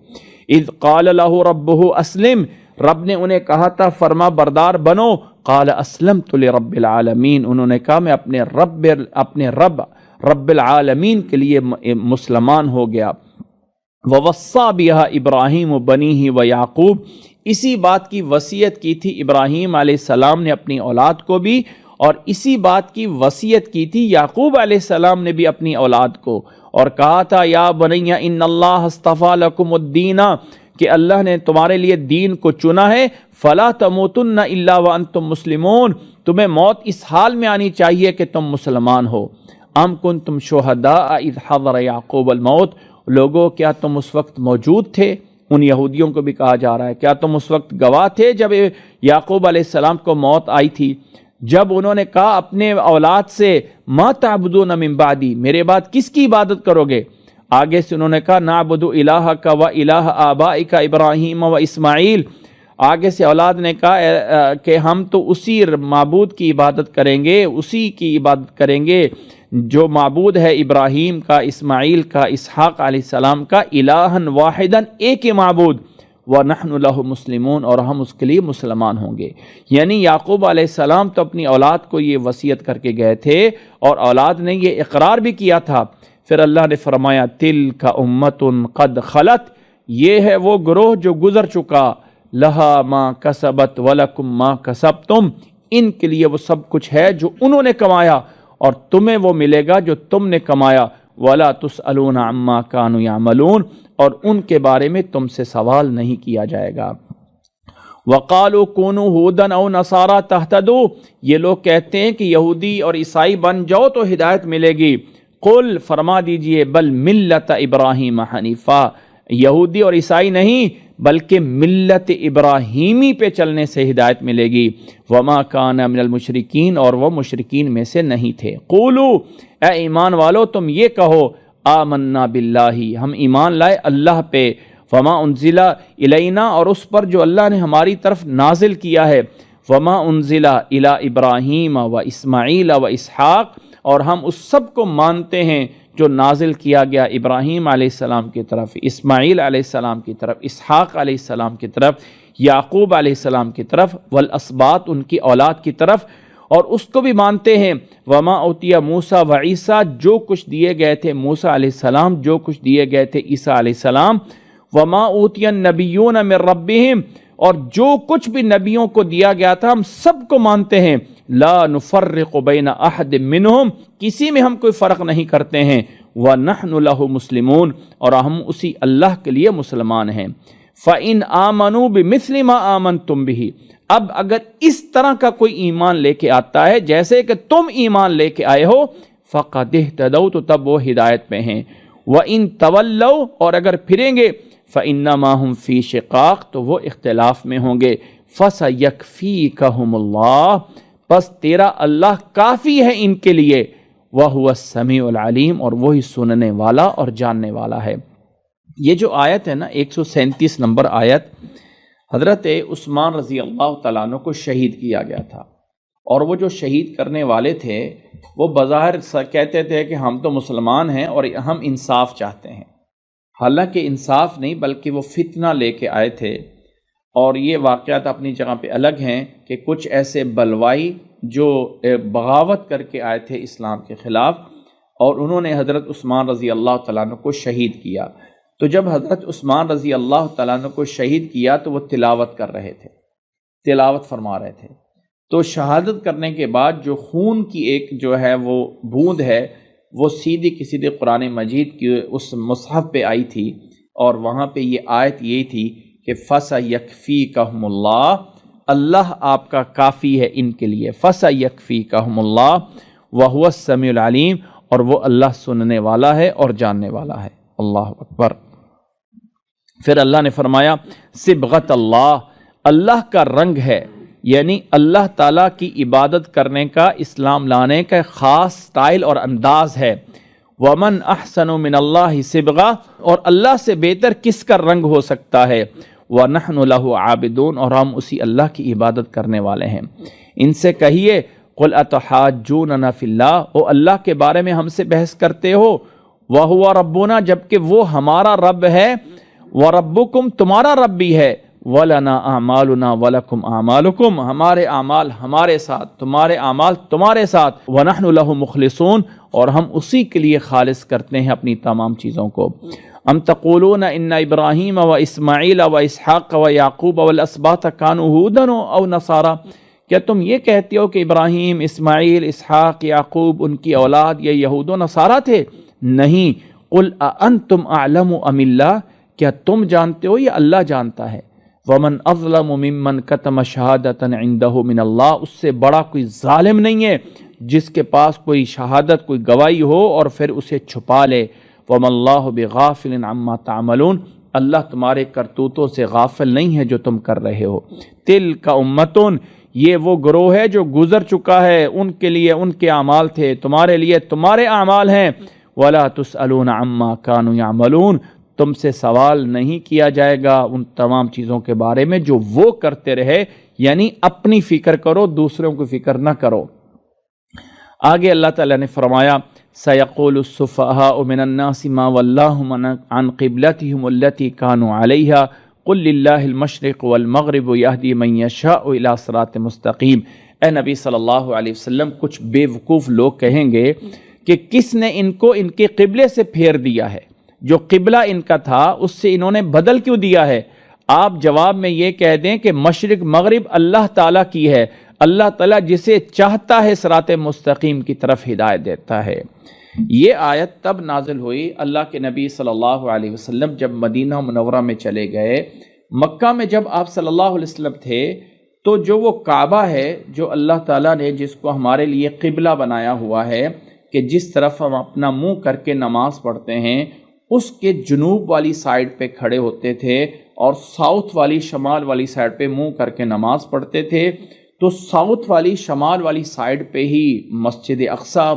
اذ قال له ربه اسلم، رب نے انہیں کہا تھا فرما بردار بنو، قال اسلمت لرب العالمین، انہوں نے کہا میں اپنے رب العالمین کے لیے مسلمان ہو گیا۔ ووصى بها ابراہیم بنیہ ویعقوب، اسی بات کی وصیت کی تھی ابراہیم علیہ السلام نے اپنی اولاد کو بھی، اور اسی بات کی وصیت کی تھی یعقوب علیہ السلام نے بھی اپنی اولاد کو، اور کہا تھا یا بنی ان اللہ اصطفى لکم الدین، کہ اللہ نے تمہارے لیے دین کو چنا ہے، فلا تموتن الا وانتم مسلمون، تمہیں موت اس حال میں آنی چاہیے کہ تم مسلمان ہو۔ ام کنتم شہداء اذ حضر یعقوب الموت، لوگوں کیا تم اس وقت موجود تھے؟ ان یہودیوں کو بھی کہا جا رہا ہے کیا تم اس وقت گواہ تھے جب یعقوب علیہ السلام کو موت آئی تھی، جب انہوں نے کہا اپنے اولاد سے ما تعبدون من بعدی، میرے بعد کس کی عبادت کرو گے؟ آگے سے انہوں نے کہا نعبد الہک و الہ آبائک ابراہیم و اسماعیل، آگے سے اولاد نے کہا کہ ہم تو اسی معبود کی عبادت کریں گے، اسی کی عبادت کریں گے جو معبود ہے ابراہیم کا، اسماعیل کا، اسحاق علیہ السلام کا، الہًا واحدًا، ایک ہی معبود، وَنَحْنُ لَهُ مُسْلِمُونَ، اور ہم اس کے لیے مسلمان ہوں گے۔ یعنی یعقوب علیہ السلام تو اپنی اولاد کو یہ وصیت کر کے گئے تھے، اور اولاد نے یہ اقرار بھی کیا تھا۔ پھر اللہ نے فرمایا تِلْكَ أُمَّةٌ قَدْ خَلَتْ، یہ ہے وہ گروہ جو گزر چکا، لَهَا مَا كَسَبَتْ وَلَكُمْ مَا كَسَبْتُمْ، ان کے لیے وہ سب کچھ ہے جو انہوں نے کمایا، اور تمہیں وہ ملے گا جو تم نے کمایا، ولا تسألون عما كانوا يعملون، اور ان کے بارے میں تم سے سوال نہیں کیا جائے گا۔ وقالوا كونوا هودا او نصارى تهتدوا، یہ لوگ کہتے ہیں کہ یہودی اور عیسائی بن جاؤ تو ہدایت ملے گی۔ قل، فرما دیجئے، بل ملت ابراہیم حنیفا، یہودی اور عیسائی نہیں بلکہ ملت ابراہیمی پہ چلنے سے ہدایت ملے گی۔ وما کان من المشرکین، اور وہ مشرکین میں سے نہیں تھے۔ قولوا، اے ایمان والو تم یہ کہو، آمنا باللہ، ہم ایمان لائے اللہ پہ، وما انزل الینا، اور اس پر جو اللہ نے ہماری طرف نازل کیا ہے، وما انزل الی ابراہیم و اسماعیل و اسحاق، اور ہم اس سب کو مانتے ہیں جو نازل کیا گیا ابراہیم علیہ السلام کی طرف، اسماعیل علیہ السلام کی طرف، اسحاق علیہ السلام کی طرف، یعقوب علیہ السلام کی طرف، والاسباط ان کی اولاد کی طرف، اور اس کو بھی مانتے ہیں وما اوتی موسیٰ و عیسیٰ، جو کچھ دیے گئے تھے موسیٰ علیہ السلام، جو کچھ دیے گئے تھے عیسیٰ علیہ السلام، وما اوتی النبیون من ربہم، اور جو کچھ بھی نبیوں کو دیا گیا تھا ہم سب کو مانتے ہیں، لا نفرق بین احد منہم، کسی میں ہم کوئی فرق نہیں کرتے ہیں، وَنَحْنُ لَهُ مسلمون، اور ہم اسی اللہ کے لیے مسلمان ہیں۔ فَإِنْ آمَنُوا بِمِثْلِ مَا آمَنْتُمْ بِهِ، اب اگر اس طرح کا کوئی ایمان لے کے آتا ہے جیسے کہ تم ایمان لے کے آئے ہو، فَقَدْ اهْتَدَوْا، تو تب وہ ہدایت پہ ہیں۔ وَإِنْ تَوَلَّوْا، اور اگر پھریں گے، فَإِنَّمَا هُمْ فِي شِقَاقٍ، تو وہ اختلاف میں ہوں گے۔ فَسَيَكْفِيكَهُمُ اللَّهُ، بس تیرا اللہ کافی ہے ان کے لیے، وَهُوَ السَّمِيعُ الْعَلِيمُ، اور وہی سننے والا اور جاننے والا ہے۔ یہ جو آیت ہے نا 137 نمبر آیت، حضرت عثمان رضی اللہ تعالیٰ عنہ کو شہید کیا گیا تھا، اور وہ جو شہید کرنے والے تھے وہ بظاہر کہتے تھے کہ ہم تو مسلمان ہیں اور ہم انصاف چاہتے ہیں، حالانکہ انصاف نہیں بلکہ وہ فتنہ لے کے آئے تھے۔ اور یہ واقعات اپنی جگہ پہ الگ ہیں کہ کچھ ایسے بلوائی جو بغاوت کر کے آئے تھے اسلام کے خلاف، اور انہوں نے حضرت عثمان رضی اللہ تعالیٰ عنہ کو شہید کیا۔ تو جب حضرت عثمان رضی اللہ تعالیٰ عنہ کو شہید کیا تو وہ تلاوت کر رہے تھے، تلاوت فرما رہے تھے، تو شہادت کرنے کے بعد جو خون کی ایک جو ہے وہ بوند ہے وہ سیدھی کی سیدھی قرآن مجید کی اس مصحف پہ آئی تھی، اور وہاں پہ یہ آیت یہی تھی کہ فَسَيَكْفِيكَهُمُ اللَّهُ، اللہ آپ کا کافی ہے ان کے لیے، فَسَيَكْفِيكَهُمُ اللَّهُ وَهُوَ السَّمِيعُ الْعَلِيمُ، اور وہ اللہ سننے والا ہے اور جاننے والا ہے۔ اللہ اکبر۔ پھر اللہ نے فرمایا صبغت اللہ، اللہ کا رنگ ہے، یعنی اللہ تعالیٰ کی عبادت کرنے کا، اسلام لانے کا خاص سٹائل اور انداز ہے۔ وَمَنْ أَحْسَنُ مِنَ اللَّهِ صِبْغَةً، اور اللہ سے بہتر کس کا رنگ ہو سکتا ہے۔ وَنَحْنُ لَهُ عَابِدُونَ، اور ہم اسی اللہ کی عبادت کرنے والے ہیں۔ ان سے کہیے قُلْ أَتُحَاجُّونَنَا فِي اللَّهِ، او اللہ کے بارے میں ہم سے بحث کرتے ہو، وَهُوَ رَبُّنَا، جبکہ وہ ہمارا رب ہے، وَرَبُّكُمْ، تمہارا رب بھی ہے، وَلَنَا أَعْمَالُنَا وَلَكُمْ أَعْمَالُكُمْ، ہمارے اعمال ہمارے ساتھ، تمہارے اعمال تمہارے ساتھ، وَنَحْنُ لَهُ مُخْلِصُونَ، اور ہم اسی کے لیے خالص کرتے ہیں اپنی تمام چیزوں کو۔ ام تقولون ان ابراہیم و اسماعیل و اسحاق و یعقوب والاسباط كانوا هودا او نصارى، کیا تم یہ کہتے ہو کہ ابراہیم، اسماعیل، اسحاق، یعقوب ان کی اولاد یہ یہود و نصارہ تھے؟ نہیں۔ قل اانتم اعلم ام اللہ، کیا تم جانتے ہو یا اللہ جانتا ہے؟ ومن اظلم ممن کتم شہادۃ عنده من اللہ، اس سے بڑا کوئی ظالم نہیں ہے جس کے پاس کوئی شہادت، کوئی گواہی ہو اور پھر اسے چھپا لے۔ وَمَا اللَّهُ بِغَافِلٍ عَمَّا تَعْمَلُونَ، اللہ تمہارے کرتوتوں سے غافل نہیں ہے جو تم کر رہے ہو۔ تِلْكَ أُمَّةٌ، یہ وہ گروہ ہے جو گزر چکا ہے، ان کے لیے ان کے اعمال تھے، تمہارے لیے تمہارے اعمال ہیں۔ وَلَا تُسْأَلُونَ عَمَّا كَانُوا يَعْمَلُونَ، تم سے سوال نہیں کیا جائے گا ان تمام چیزوں کے بارے میں جو وہ کرتے رہے، یعنی اپنی فکر کرو، دوسروں کی فکر نہ کرو۔ آگے اللہ تعالیٰ نے فرمایا سَيَقُولُ السُّفَهَاءُ مِنَ النَّاسِ مَا وَلَّاهُمْ عَنْ قِبْلَتِهِمُ الَّتِي كَانُوا عَلَيْهَا قُلْ لِلَّهِ الْمَشْرِقُ وَالْمَغْرِبُ يَهْدِي مَن يَشَاءُ إِلَىٰ صِرَاطٍ مُسْتَقِيمٍ۔ اے نبی صلی اللہ علیہ وسلم، کچھ بے وقوف لوگ کہیں گے کہ کس نے ان کو ان کے قبلے سے پھیر دیا ہے، جو قبلہ ان کا تھا اس سے انہوں نے بدل کیوں دیا ہے؟ آپ جواب میں یہ کہہ دیں کہ مشرق مغرب اللہ تعالیٰ کی ہے، اللہ تعالیٰ جسے چاہتا ہے صراط مستقیم کی طرف ہدایت دیتا ہے۔ یہ آیت تب نازل ہوئی اللہ کے نبی صلی اللہ علیہ وسلم جب مدینہ منورہ میں چلے گئے۔ مکہ میں جب آپ صلی اللہ علیہ وسلم تھے تو جو وہ کعبہ ہے جو اللہ تعالیٰ نے جس کو ہمارے لیے قبلہ بنایا ہوا ہے کہ جس طرف ہم اپنا منہ کر کے نماز پڑھتے ہیں، اس کے جنوب والی سائڈ پہ کھڑے ہوتے تھے اور ساؤتھ والی شمال والی سائڈ پہ منہ کر کے نماز پڑھتے تھے۔ تو ساؤتھ والی شمال والی سائڈ پہ ہی مسجد اقصیٰ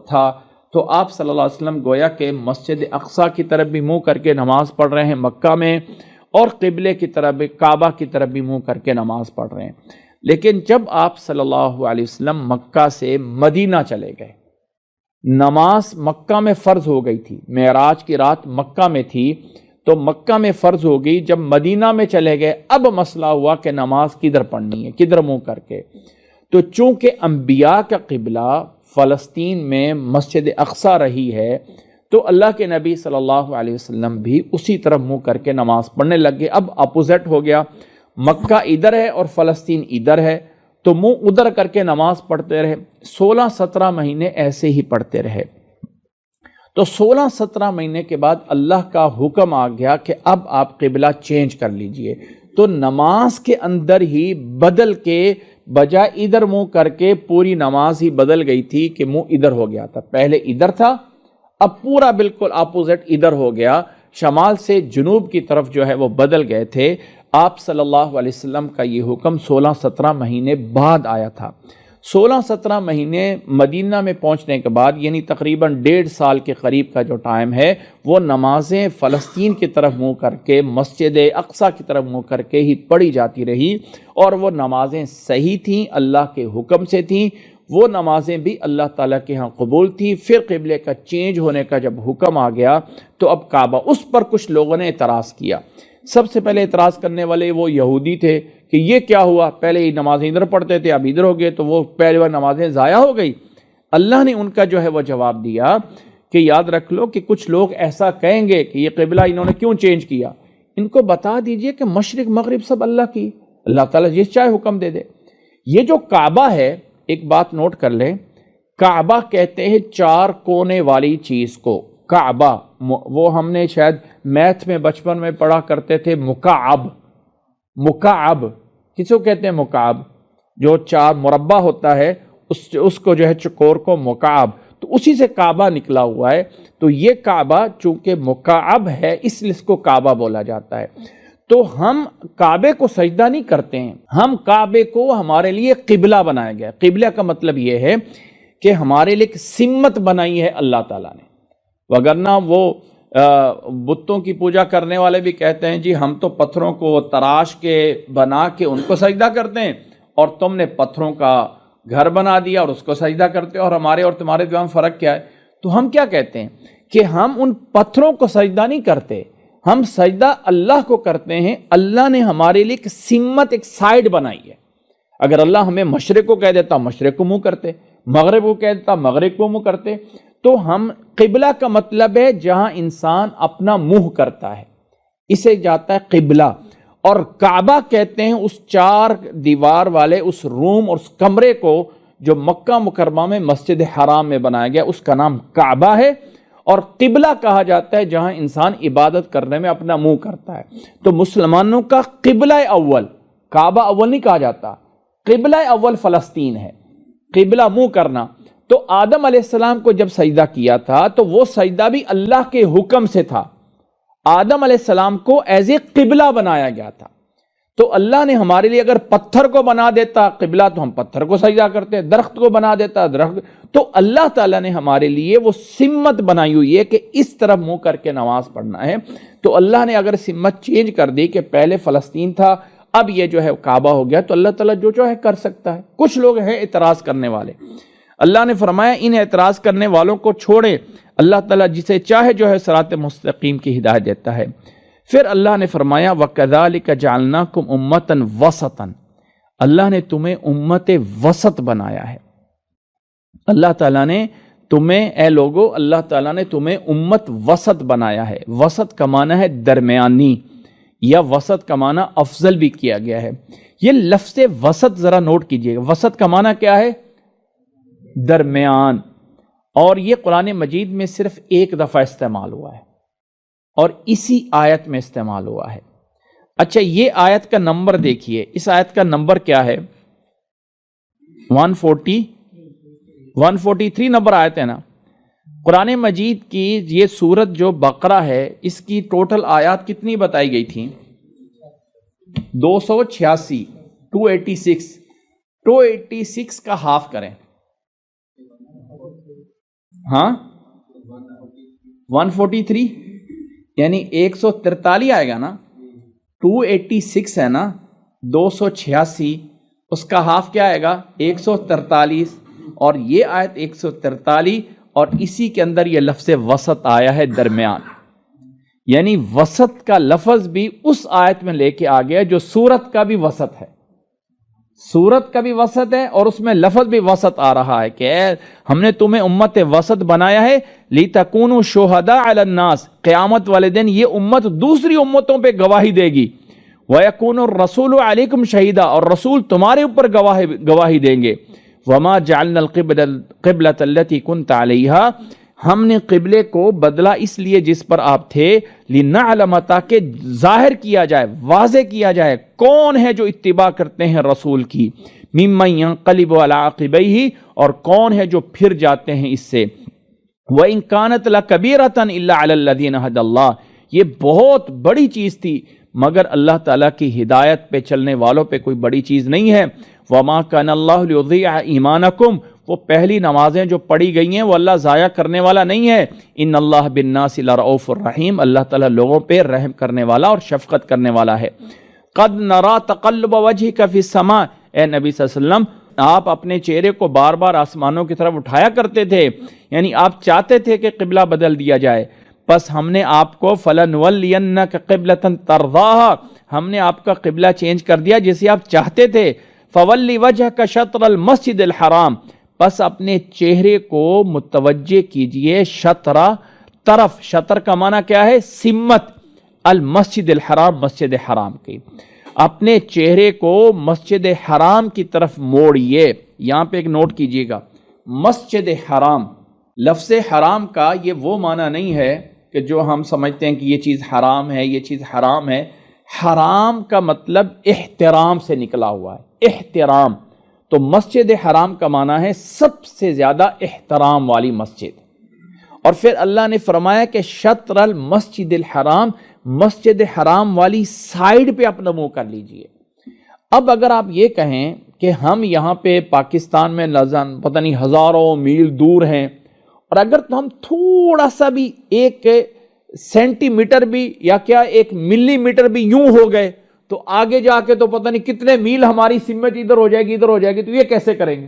تھا، تو آپ صلی اللہ علیہ وسلم گویا کہ مسجد اقصیٰ کی طرف بھی منہ کر کے نماز پڑھ رہے ہیں مکہ میں، اور قبلے کی طرف بھی، کعبہ کی طرف بھی منہ کر کے نماز پڑھ رہے ہیں۔ لیکن جب آپ صلی اللہ علیہ وسلم مکہ سے مدینہ چلے گئے، نماز مکہ میں فرض ہو گئی تھی، معراج کی رات مکہ میں تھی تو مکہ میں فرض ہو گئی، جب مدینہ میں چلے گئے اب مسئلہ ہوا کہ نماز کدھر پڑھنی ہے، کدھر منہ کر کے۔ تو چونکہ انبیاء کا قبلہ فلسطین میں مسجد اقصیٰ رہی ہے تو اللہ کے نبی صلی اللہ علیہ وسلم بھی اسی طرف منہ کر کے نماز پڑھنے لگ گئے۔ اب اپوزٹ ہو گیا، مکہ ادھر ہے اور فلسطین ادھر ہے، تو منہ ادھر کر کے نماز پڑھتے رہے۔ 16-17 مہینے ایسے ہی پڑھتے رہے۔ تو 16-17 مہینے کے بعد اللہ کا حکم آ گیا کہ اب آپ قبلہ چینج کر لیجئے۔ تو نماز کے اندر ہی بدل کے، بجائے ادھر منہ کر کے پوری نماز ہی بدل گئی تھی کہ منہ ادھر ہو گیا تھا، پہلے ادھر تھا اب پورا بالکل اپوزٹ ادھر ہو گیا، شمال سے جنوب کی طرف جو ہے وہ بدل گئے تھے۔ آپ صلی اللہ علیہ وسلم کا یہ حکم 16-17 مہینے بعد آیا تھا۔ 16-17 مہینے مدینہ میں پہنچنے کے بعد، یعنی تقریباً 1.5 سال کے قریب کا جو ٹائم ہے، وہ نمازیں فلسطین کی طرف منہ کر کے، مسجد اقصیٰ کی طرف منہ کر کے ہی پڑھی جاتی رہی، اور وہ نمازیں صحیح تھیں، اللہ کے حکم سے تھیں، وہ نمازیں بھی اللہ تعالیٰ کے ہاں قبول تھی۔ پھر قبلے کا چینج ہونے کا جب حکم آ گیا تو اب کعبہ، اس پر کچھ لوگوں نے اعتراض کیا۔ سب سے پہلے اعتراض کرنے والے وہ یہودی تھے کہ یہ کیا ہوا، پہلے ہی نمازیں ادھر پڑھتے تھے اب ادھر ہو گئے، تو وہ پہلے وہ نمازیں ضائع ہو گئی۔ اللہ نے ان کا جو ہے وہ جواب دیا کہ یاد رکھ لو کہ کچھ لوگ ایسا کہیں گے کہ یہ قبلہ انہوں نے کیوں چینج کیا، ان کو بتا دیجئے کہ مشرق مغرب سب اللہ کی، اللہ تعالیٰ جس چاہے حکم دے دے۔ یہ جو کعبہ ہے، ایک بات نوٹ کر لیں، کعبہ کہتے ہیں 4 کونے والی چیز کو، کعبہ، وہ ہم نے شاید میتھ میں بچپن میں پڑھا کرتے تھے مکعب، مکعب کس کو کہتے ہیں؟ مکعب، جو 4 مربع ہوتا ہے اس کو جو ہے چکور کو مکعب، تو اسی سے کعبہ نکلا ہوا ہے۔ تو یہ کعبہ چونکہ مکعب ہے اس لیے اس کو کعبہ بولا جاتا ہے۔ تو ہم کعبے کو سجدہ نہیں کرتے ہیں، ہم کعبے کو ہمارے لیے قبلہ بنایا گیا۔ قبلہ کا مطلب یہ ہے کہ ہمارے لیے ایک سمت بنائی ہے اللہ تعالیٰ نے، وگرنہ وہ بتوں کی پوجا کرنے والے بھی کہتے ہیں جی ہم تو پتھروں کو تراش کے بنا کے ان کو سجدہ کرتے ہیں، اور تم نے پتھروں کا گھر بنا دیا اور اس کو سجدہ کرتے ہو، اور ہمارے اور تمہارے درمیان فرق کیا ہے؟ تو ہم کیا کہتے ہیں کہ ہم ان پتھروں کو سجدہ نہیں کرتے، ہم سجدہ اللہ کو کرتے ہیں۔ اللہ نے ہمارے لیے ایک سمت، ایک سائیڈ بنائی ہے۔ اگر اللہ ہمیں مشرق کو کہہ دیتا مشرق کو منہ کرتے، مغرب کو کہہ دیتا مغرب کو منہ کرتے۔ تو ہم قبلہ کا مطلب ہے جہاں انسان اپنا منہ کرتا ہے، اسے جاتا ہے قبلہ۔ اور کعبہ کہتے ہیں اس 4 دیوار والے اس روم اور اس کمرے کو جو مکہ مکرمہ میں مسجد حرام میں بنایا گیا، اس کا نام کعبہ ہے۔ اور قبلہ کہا جاتا ہے جہاں انسان عبادت کرنے میں اپنا منہ کرتا ہے۔ تو مسلمانوں کا قبلہ اول، کعبہ اول نہیں کہا جاتا، قبلہ اول فلسطین ہے، قبلہ منہ کرنا۔ تو آدم علیہ السلام کو جب سجدہ کیا تھا تو وہ سجدہ بھی اللہ کے حکم سے تھا، آدم علیہ السلام کو ایز اے قبلہ بنایا گیا تھا۔ تو اللہ نے ہمارے لیے اگر پتھر کو بنا دیتا قبلہ تو ہم پتھر کو سجدہ کرتے، درخت کو بنا دیتا درخت، تو اللہ تعالیٰ نے ہمارے لیے وہ سمت بنائی ہوئی ہے کہ اس طرح منہ کر کے نماز پڑھنا ہے۔ تو اللہ نے اگر سمت چینج کر دی کہ پہلے فلسطین تھا اب یہ جو ہے کعبہ ہو گیا، تو اللہ تعالیٰ جو چاہے کر سکتا ہے۔ کچھ لوگ ہیں اعتراض کرنے والے، اللہ نے فرمایا ان اعتراض کرنے والوں کو چھوڑے، اللہ تعالیٰ جسے چاہے جو ہے صراط مستقیم کی ہدایت دیتا ہے۔ پھر اللہ نے فرمایا وَكَذَلِكَ جَعَلْنَاكُمْ أُمَّةً وَسَطًا، اللہ نے تمہیں امت وسط بنایا ہے۔ اللہ تعالیٰ نے تمہیں، اے لوگو، اللہ تعالیٰ نے تمہیں امت وسط بنایا ہے۔ وسط کا معنی ہے درمیانی، یا وسط کا معنی افضل بھی کیا گیا ہے۔ یہ لفظ وسط ذرا نوٹ کیجئے گا، وسط کا معنی کیا ہے؟ درمیان۔ اور یہ قرآن مجید میں صرف ایک دفعہ استعمال ہوا ہے اور اسی آیت میں استعمال ہوا ہے۔ اچھا، یہ آیت کا نمبر دیکھیے، اس آیت کا نمبر کیا ہے؟ 143 نمبر آیت ہے نا۔ قرآن مجید کی یہ سورت جو بقرہ ہے، اس کی ٹوٹل آیات کتنی بتائی گئی تھیں؟ 286، 286 کا ہاف کریں، ہاں 143 یعنی 143 آئے گا نا۔ 286 ہے نا، 286، اس کا ہاف کیا آئے گا؟ 143، اور یہ آیت 143، اور اسی کے اندر یہ لفظ وسط آیا ہے، درمیان، یعنی وسط کا لفظ بھی اس آیت میں لے کے آ گیا جو سورت کا بھی وسط ہے، سورت کا بھی وسط ہے اور اس میں لفظ بھی وسط آ رہا ہے کہ ہم نے تمہیں امت وسط بنایا ہے لِتَكُونُوا شُهَدَاءَ عَلَى النَّاسِ، قیامت والے دن یہ امت دوسری امتوں پہ گواہی دے گی، وَيَكُونُ الرَّسُولُ عَلَيْكُمْ شَهِيدًا، اور رسول تمہارے اوپر گواہی دیں گے، وَمَا جَعَلْنَا الْقِبْلَةَ الَّتِي كُنْتَ عَلَيْهَا، ہم نے قبلے کو بدلا اس لیے جس پر آپ تھے، لِنَعْلَمَ، تاکہ ظاہر کیا جائے، واضح کیا جائے کون ہے جو اتباع کرتے ہیں رسول کی، مِمَّن يَنقَلِبُ عَلَىٰ عَقِبَيْهِ، اور کون ہے جو پھر جاتے ہیں اس سے، وَإِن كَانَتْ لَكَبِيرَةً إِلَّا عَلَى الَّذِينَ هَدَى اللَّهُ، یہ بہت بڑی چیز تھی مگر اللہ تعالیٰ کی ہدایت پہ چلنے والوں پہ کوئی بڑی چیز نہیں ہے، وَمَا كَانَ اللَّهُ لِيُضِيعَ إِيمَانَكُمْ، وہ پہلی نمازیں جو پڑھی گئی ہیں وہ اللہ ضائع کرنے والا نہیں ہے، ان اللہ بالناس لرؤوف الرحیم، اللہ تعالیٰ لوگوں پہ رحم کرنے والا اور شفقت کرنے والا ہے۔ قد نرى تقلب وجهك في السماء، اے نبی صلی اللہ علیہ وسلم آپ اپنے چہرے کو بار بار آسمانوں کی طرف اٹھایا کرتے تھے، یعنی آپ چاہتے تھے کہ قبلہ بدل دیا جائے، بس ہم نے آپ کو فَلَنُوَلِّيَنَّكَ قِبْلَةً تَرْضَاهَا، ہم نے آپ کا قبلہ چینج کر دیا جسے آپ چاہتے تھے، فَوَلِّ وَجْهَكَ شَطْرَ الْمَسْجِدِ الْحَرَامِ، بس اپنے چہرے کو متوجہ کیجئے شطر، طرف، شطر کا معنی کیا ہے؟ سمت، المسجد الحرام، مسجد حرام کی، اپنے چہرے کو مسجد حرام کی طرف موڑیے۔ یہاں پہ ایک نوٹ کیجئے گا، مسجد حرام، لفظ حرام کا یہ وہ معنی نہیں ہے کہ جو ہم سمجھتے ہیں کہ یہ چیز حرام ہے، یہ چیز حرام ہے۔ حرام کا مطلب احترام سے نکلا ہوا ہے، احترام، تو مسجد حرام کا معنی ہے سب سے زیادہ احترام والی مسجد۔ اور پھر اللہ نے فرمایا کہ شطر المسجد الحرام، مسجد حرام والی سائیڈ پہ اپنا منہ کر لیجئے۔ اب اگر آپ یہ کہیں کہ ہم یہاں پہ پاکستان میں پتہ نہیں ہزاروں میل دور ہیں، اور اگر تو ہم تھوڑا سا بھی ایک سینٹی میٹر بھی یا کیا ایک ملی میٹر بھی یوں ہو گئے تو آگے جا کے تو پتہ نہیں کتنے میل ہماری سمت ادھر ہو جائے گی، ادھر ہو جائے گی، تو یہ کیسے کریں گے؟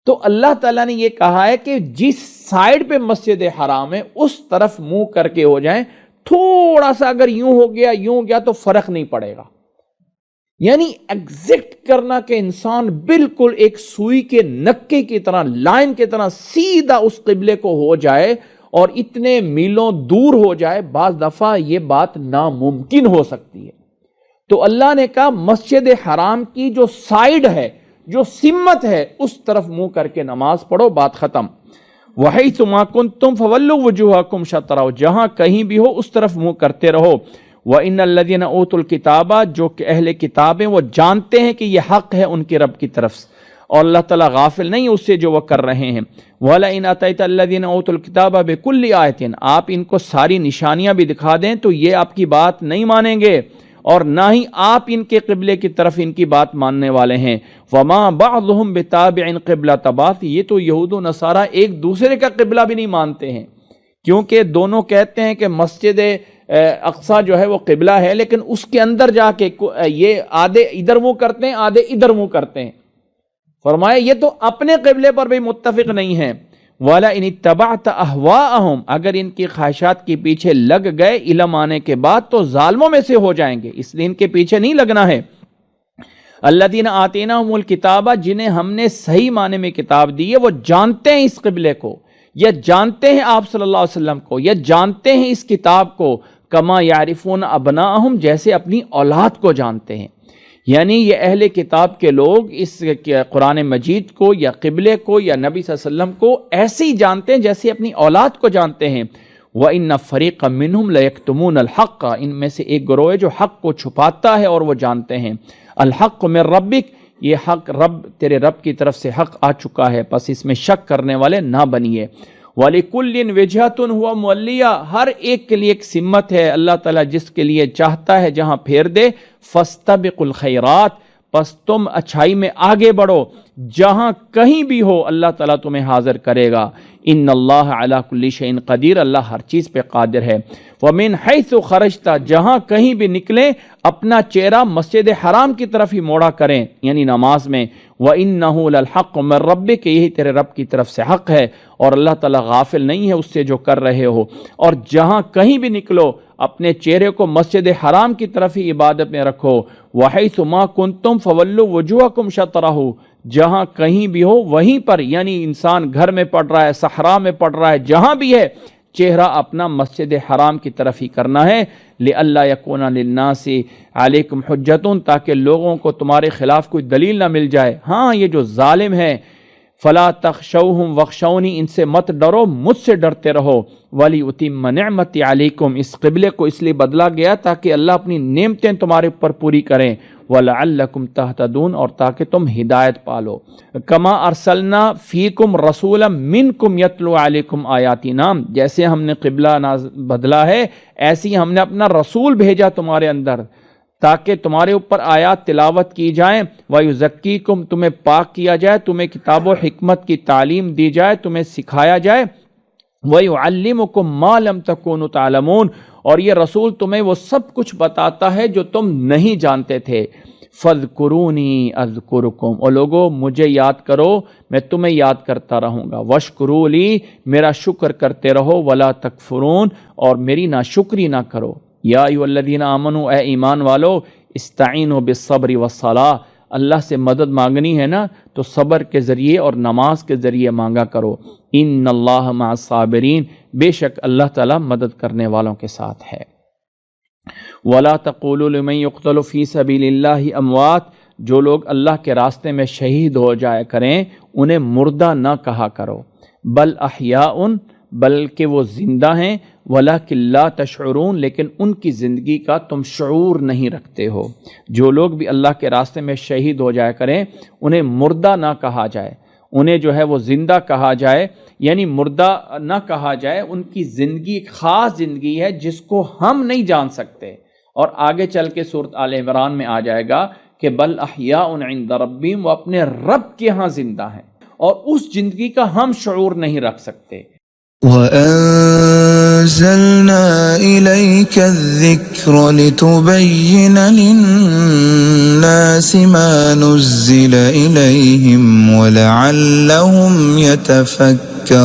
تو اللہ تعالیٰ نے یہ کہا ہے کہ جس سائیڈ پہ مسجد حرام ہے اس طرف منہ کر کے ہو جائیں، تھوڑا سا اگر یوں ہو گیا یوں گیا تو فرق نہیں پڑے گا، یعنی ایگزیکٹ کرنا کہ انسان بالکل ایک سوئی کے نکے کی طرح، لائن کی طرح سیدھا اس قبلے کو ہو جائے اور اتنے میلوں دور ہو جائے، بعض دفعہ یہ بات ناممکن ہو سکتی ہے۔ تو اللہ نے کہا مسجد حرام کی جو سائیڈ ہے، جو سمت ہے، اس طرف منہ کر کے نماز پڑھو، بات ختم۔ وَحَيْثُ مَا كُنْتُمْ فَوَلُّوا وُجُوهَكُمْ شَطْرَهُ، جہاں کہیں بھی ہو اس طرف منہ کرتے رہو۔ وَإِنَّ الَّذِينَ أُوتُوا الْكِتَابَ، جو کہ اہل کتاب ہیں وہ جانتے ہیں کہ یہ حق ہے ان کی رب کی طرف سے، اور اللہ تعالیٰ غافل نہیں اس سے جو وہ کر رہے ہیں۔ وَلَئِنْ أَتَيْتَ الَّذِينَ أُوتُوا الْكِتَابَ بِكُلِّ آیَةٍ، آپ ان کو ساری نشانیاں بھی دکھا دیں تو یہ آپ کی بات نہیں مانیں گے، اور نہ ہی آپ ان کے قبلے کی طرف ان کی بات ماننے والے ہیں۔ وَمَا بَعْضُهُمْ بِتَابِعٍ قِبْلَةَ بَعْضٍ، یہ تو یہود و نصارہ ایک دوسرے کا قبلہ بھی نہیں مانتے ہیں، کیونکہ دونوں کہتے ہیں کہ مسجد اقصی جو ہے وہ قبلہ ہے، لیکن اس کے اندر جا کے یہ آدھے ادھر منہ کرتے ہیں، آدھے ادھر منہ کرتے ہیں۔ فرمایا یہ تو اپنے قبلے پر بھی متفق نہیں ہیں۔ وَلَئِنِ اتَّبَعْتَ أَهْوَاءَهُمْ، اگر ان کی خواہشات کے پیچھے لگ گئے علم آنے کے بعد تو ظالموں میں سے ہو جائیں گے، اس لیے ان کے پیچھے نہیں لگنا ہے۔ الَّذِينَ آتَيْنَاهُمُ الْكِتَابَ، جنہیں ہم نے صحیح معنی میں کتاب دی ہے، وہ جانتے ہیں اس قبلے کو، یا جانتے ہیں آپ صلی اللہ علیہ وسلم کو، یا جانتے ہیں اس کتاب کو، کما یعرفون ابناءہم، جیسے اپنی اولاد کو جانتے ہیں۔ یعنی یہ اہل کتاب کے لوگ اس قرآن مجید کو یا قبلے کو یا نبی صلی اللہ علیہ وسلم کو ایسے ہی جانتے ہیں جیسے اپنی اولاد کو جانتے ہیں۔ وَإِنَّ فَرِيقًا مِّنْهُمْ لَيَكْتُمُونَ الْحَقَّ، ان میں سے ایک گروہ ہے جو حق کو چھپاتا ہے اور وہ جانتے ہیں۔ الحق من ربک، یہ حق تیرے رب کی طرف سے حق آ چکا ہے، پس اس میں شک کرنے والے نہ بنیے۔ وَلِكُلٍّ وِجْهَةٌ هُوَ مُوَلِّيهَا، ہر ایک کے لیے ایک سمت ہے، اللہ تعالیٰ جس کے لیے چاہتا ہے جہاں پھیر دے۔ فَاسْتَبِقُوا الْخَيْرَاتِ، پس تم اچھائی میں آگے بڑھو، جہاں کہیں بھی ہو اللہ تعالیٰ تمہیں حاضر کرے گا۔ ان اللہ علی کل شیء قدیر، اللہ ہر چیز پہ قادر ہے۔ ومن حیث خرجت، جہاں کہیں بھی نکلیں اپنا چہرہ مسجد حرام کی طرف ہی موڑا کریں، یعنی نماز میں۔ وَإِنَّهُ لَلْحَقُّ مِن رَّبِّكَ، یہی تیرے رب کی طرف سے حق ہے اور اللہ تعالیٰ غافل نہیں ہے اس سے جو کر رہے ہو۔ اور جہاں کہیں بھی نکلو اپنے چہرے کو مسجد حرام کی طرف ہی عبادت میں رکھو۔ وَحَيْثُ مَا كُنتُمْ فَوَلُّوا وُجُوهَكُمْ شَطْرَهُ، جہاں کہیں بھی ہو وہیں پر، یعنی انسان گھر میں پڑھ رہا ہے، صحرا میں پڑھ رہا ہے، جہاں بھی ہے چہرہ اپنا مسجد حرام کی طرف ہی کرنا ہے۔ لِأَلَّا يَكُونَ لِلنَّاسِ عَلَيْكُمْ حُجَّةٌ، تاکہ لوگوں کو تمہارے خلاف کوئی دلیل نہ مل جائے۔ ہاں یہ جو ظالم ہے، فَلَا تَخْشَوْهُمْ وَاخْشَوْنِي، ان سے مت ڈرو مجھ سے ڈرتے رہو۔ وَلِأُتِمَّ نِعْمَتِي عَلَيْكُمْ، اس قبلے کو اس لیے بدلا گیا تاکہ اللہ اپنی نعمتیں تمہارے اوپر پوری کریں۔ وَلَعَلَّكُمْ تَهْتَدُونَ، اور تاکہ تم ہدایت پالو۔ کما ارسلنا فیکم رسولا منکم یتلو علیکم آیاتنا، جیسے ہم نے قبلہ بدلا ہے ایسے ہی ہم نے اپنا رسول بھیجا تمہارے اندر تاکہ تمہارے اوپر آیات تلاوت کی جائیں۔ وَيُزَكِّيكُمْ، تمہیں پاک کیا جائے، تمہیں کتاب و حکمت کی تعلیم دی جائے، تمہیں سکھایا جائے۔ وَيُعَلِّمُكُمْ مَا لَمْ تَكُونُوا تَعْلَمُونَ، اور یہ رسول تمہیں وہ سب کچھ بتاتا ہے جو تم نہیں جانتے تھے۔ فَاذْكُرُونِي أَذْكُرُكُمْ، اور لوگو مجھے یاد کرو میں تمہیں یاد کرتا رہوں گا۔ وَاشْكُرُوا لِي، میرا شکر کرتے رہو۔ وَلَا تَكْفُرُونَ، اور میری ناشکری نہ کرو۔ یا ایھا الذین آمنوا، اے ایمان والو، استعینوا بالصبر والصلاۃ، اللہ سے مدد مانگنی ہے نا تو صبر کے ذریعے اور نماز کے ذریعے مانگا کرو۔ ان اللہ مع الصابرین، بے شک اللہ تعالیٰ مدد کرنے والوں کے ساتھ ہے۔ وَلَا تَقُولُوا لِمَن يُقْتَلُ فِي سَبِيلِ اللَّهِ أَمْوَاتٌ، جو لوگ اللہ کے راستے میں شہید ہو جائے کریں انہیں مردہ نہ کہا کرو۔ بل احیاء، بلکہ وہ زندہ ہیں۔ وَلَكِن لَا تَشْعُرُونَ، لیکن ان کی زندگی کا تم شعور نہیں رکھتے ہو۔ جو لوگ بھی اللہ کے راستے میں شہید ہو جائے کریں انہیں مردہ نہ کہا جائے، انہیں جو ہے وہ زندہ کہا جائے، یعنی مردہ نہ کہا جائے۔ ان کی زندگی ایک خاص زندگی ہے جس کو ہم نہیں جان سکتے، اور آگے چل کے سورۃ آل عمران میں آ جائے گا کہ بل احیاء عند ربہم، وہ اپنے رب کے ہاں زندہ ہیں اور اس زندگی کا ہم شعور نہیں رکھ سکتے۔ وَأَنزَلْنَا إِلَيْكَ الذِّكْرَ لِتُبَيِّنَ لِلنَّاسِ مَا نُزِّلَ إِلَيْهِمْ وَلَعَلَّهُمْ يَتَفَكَّرُونَ۔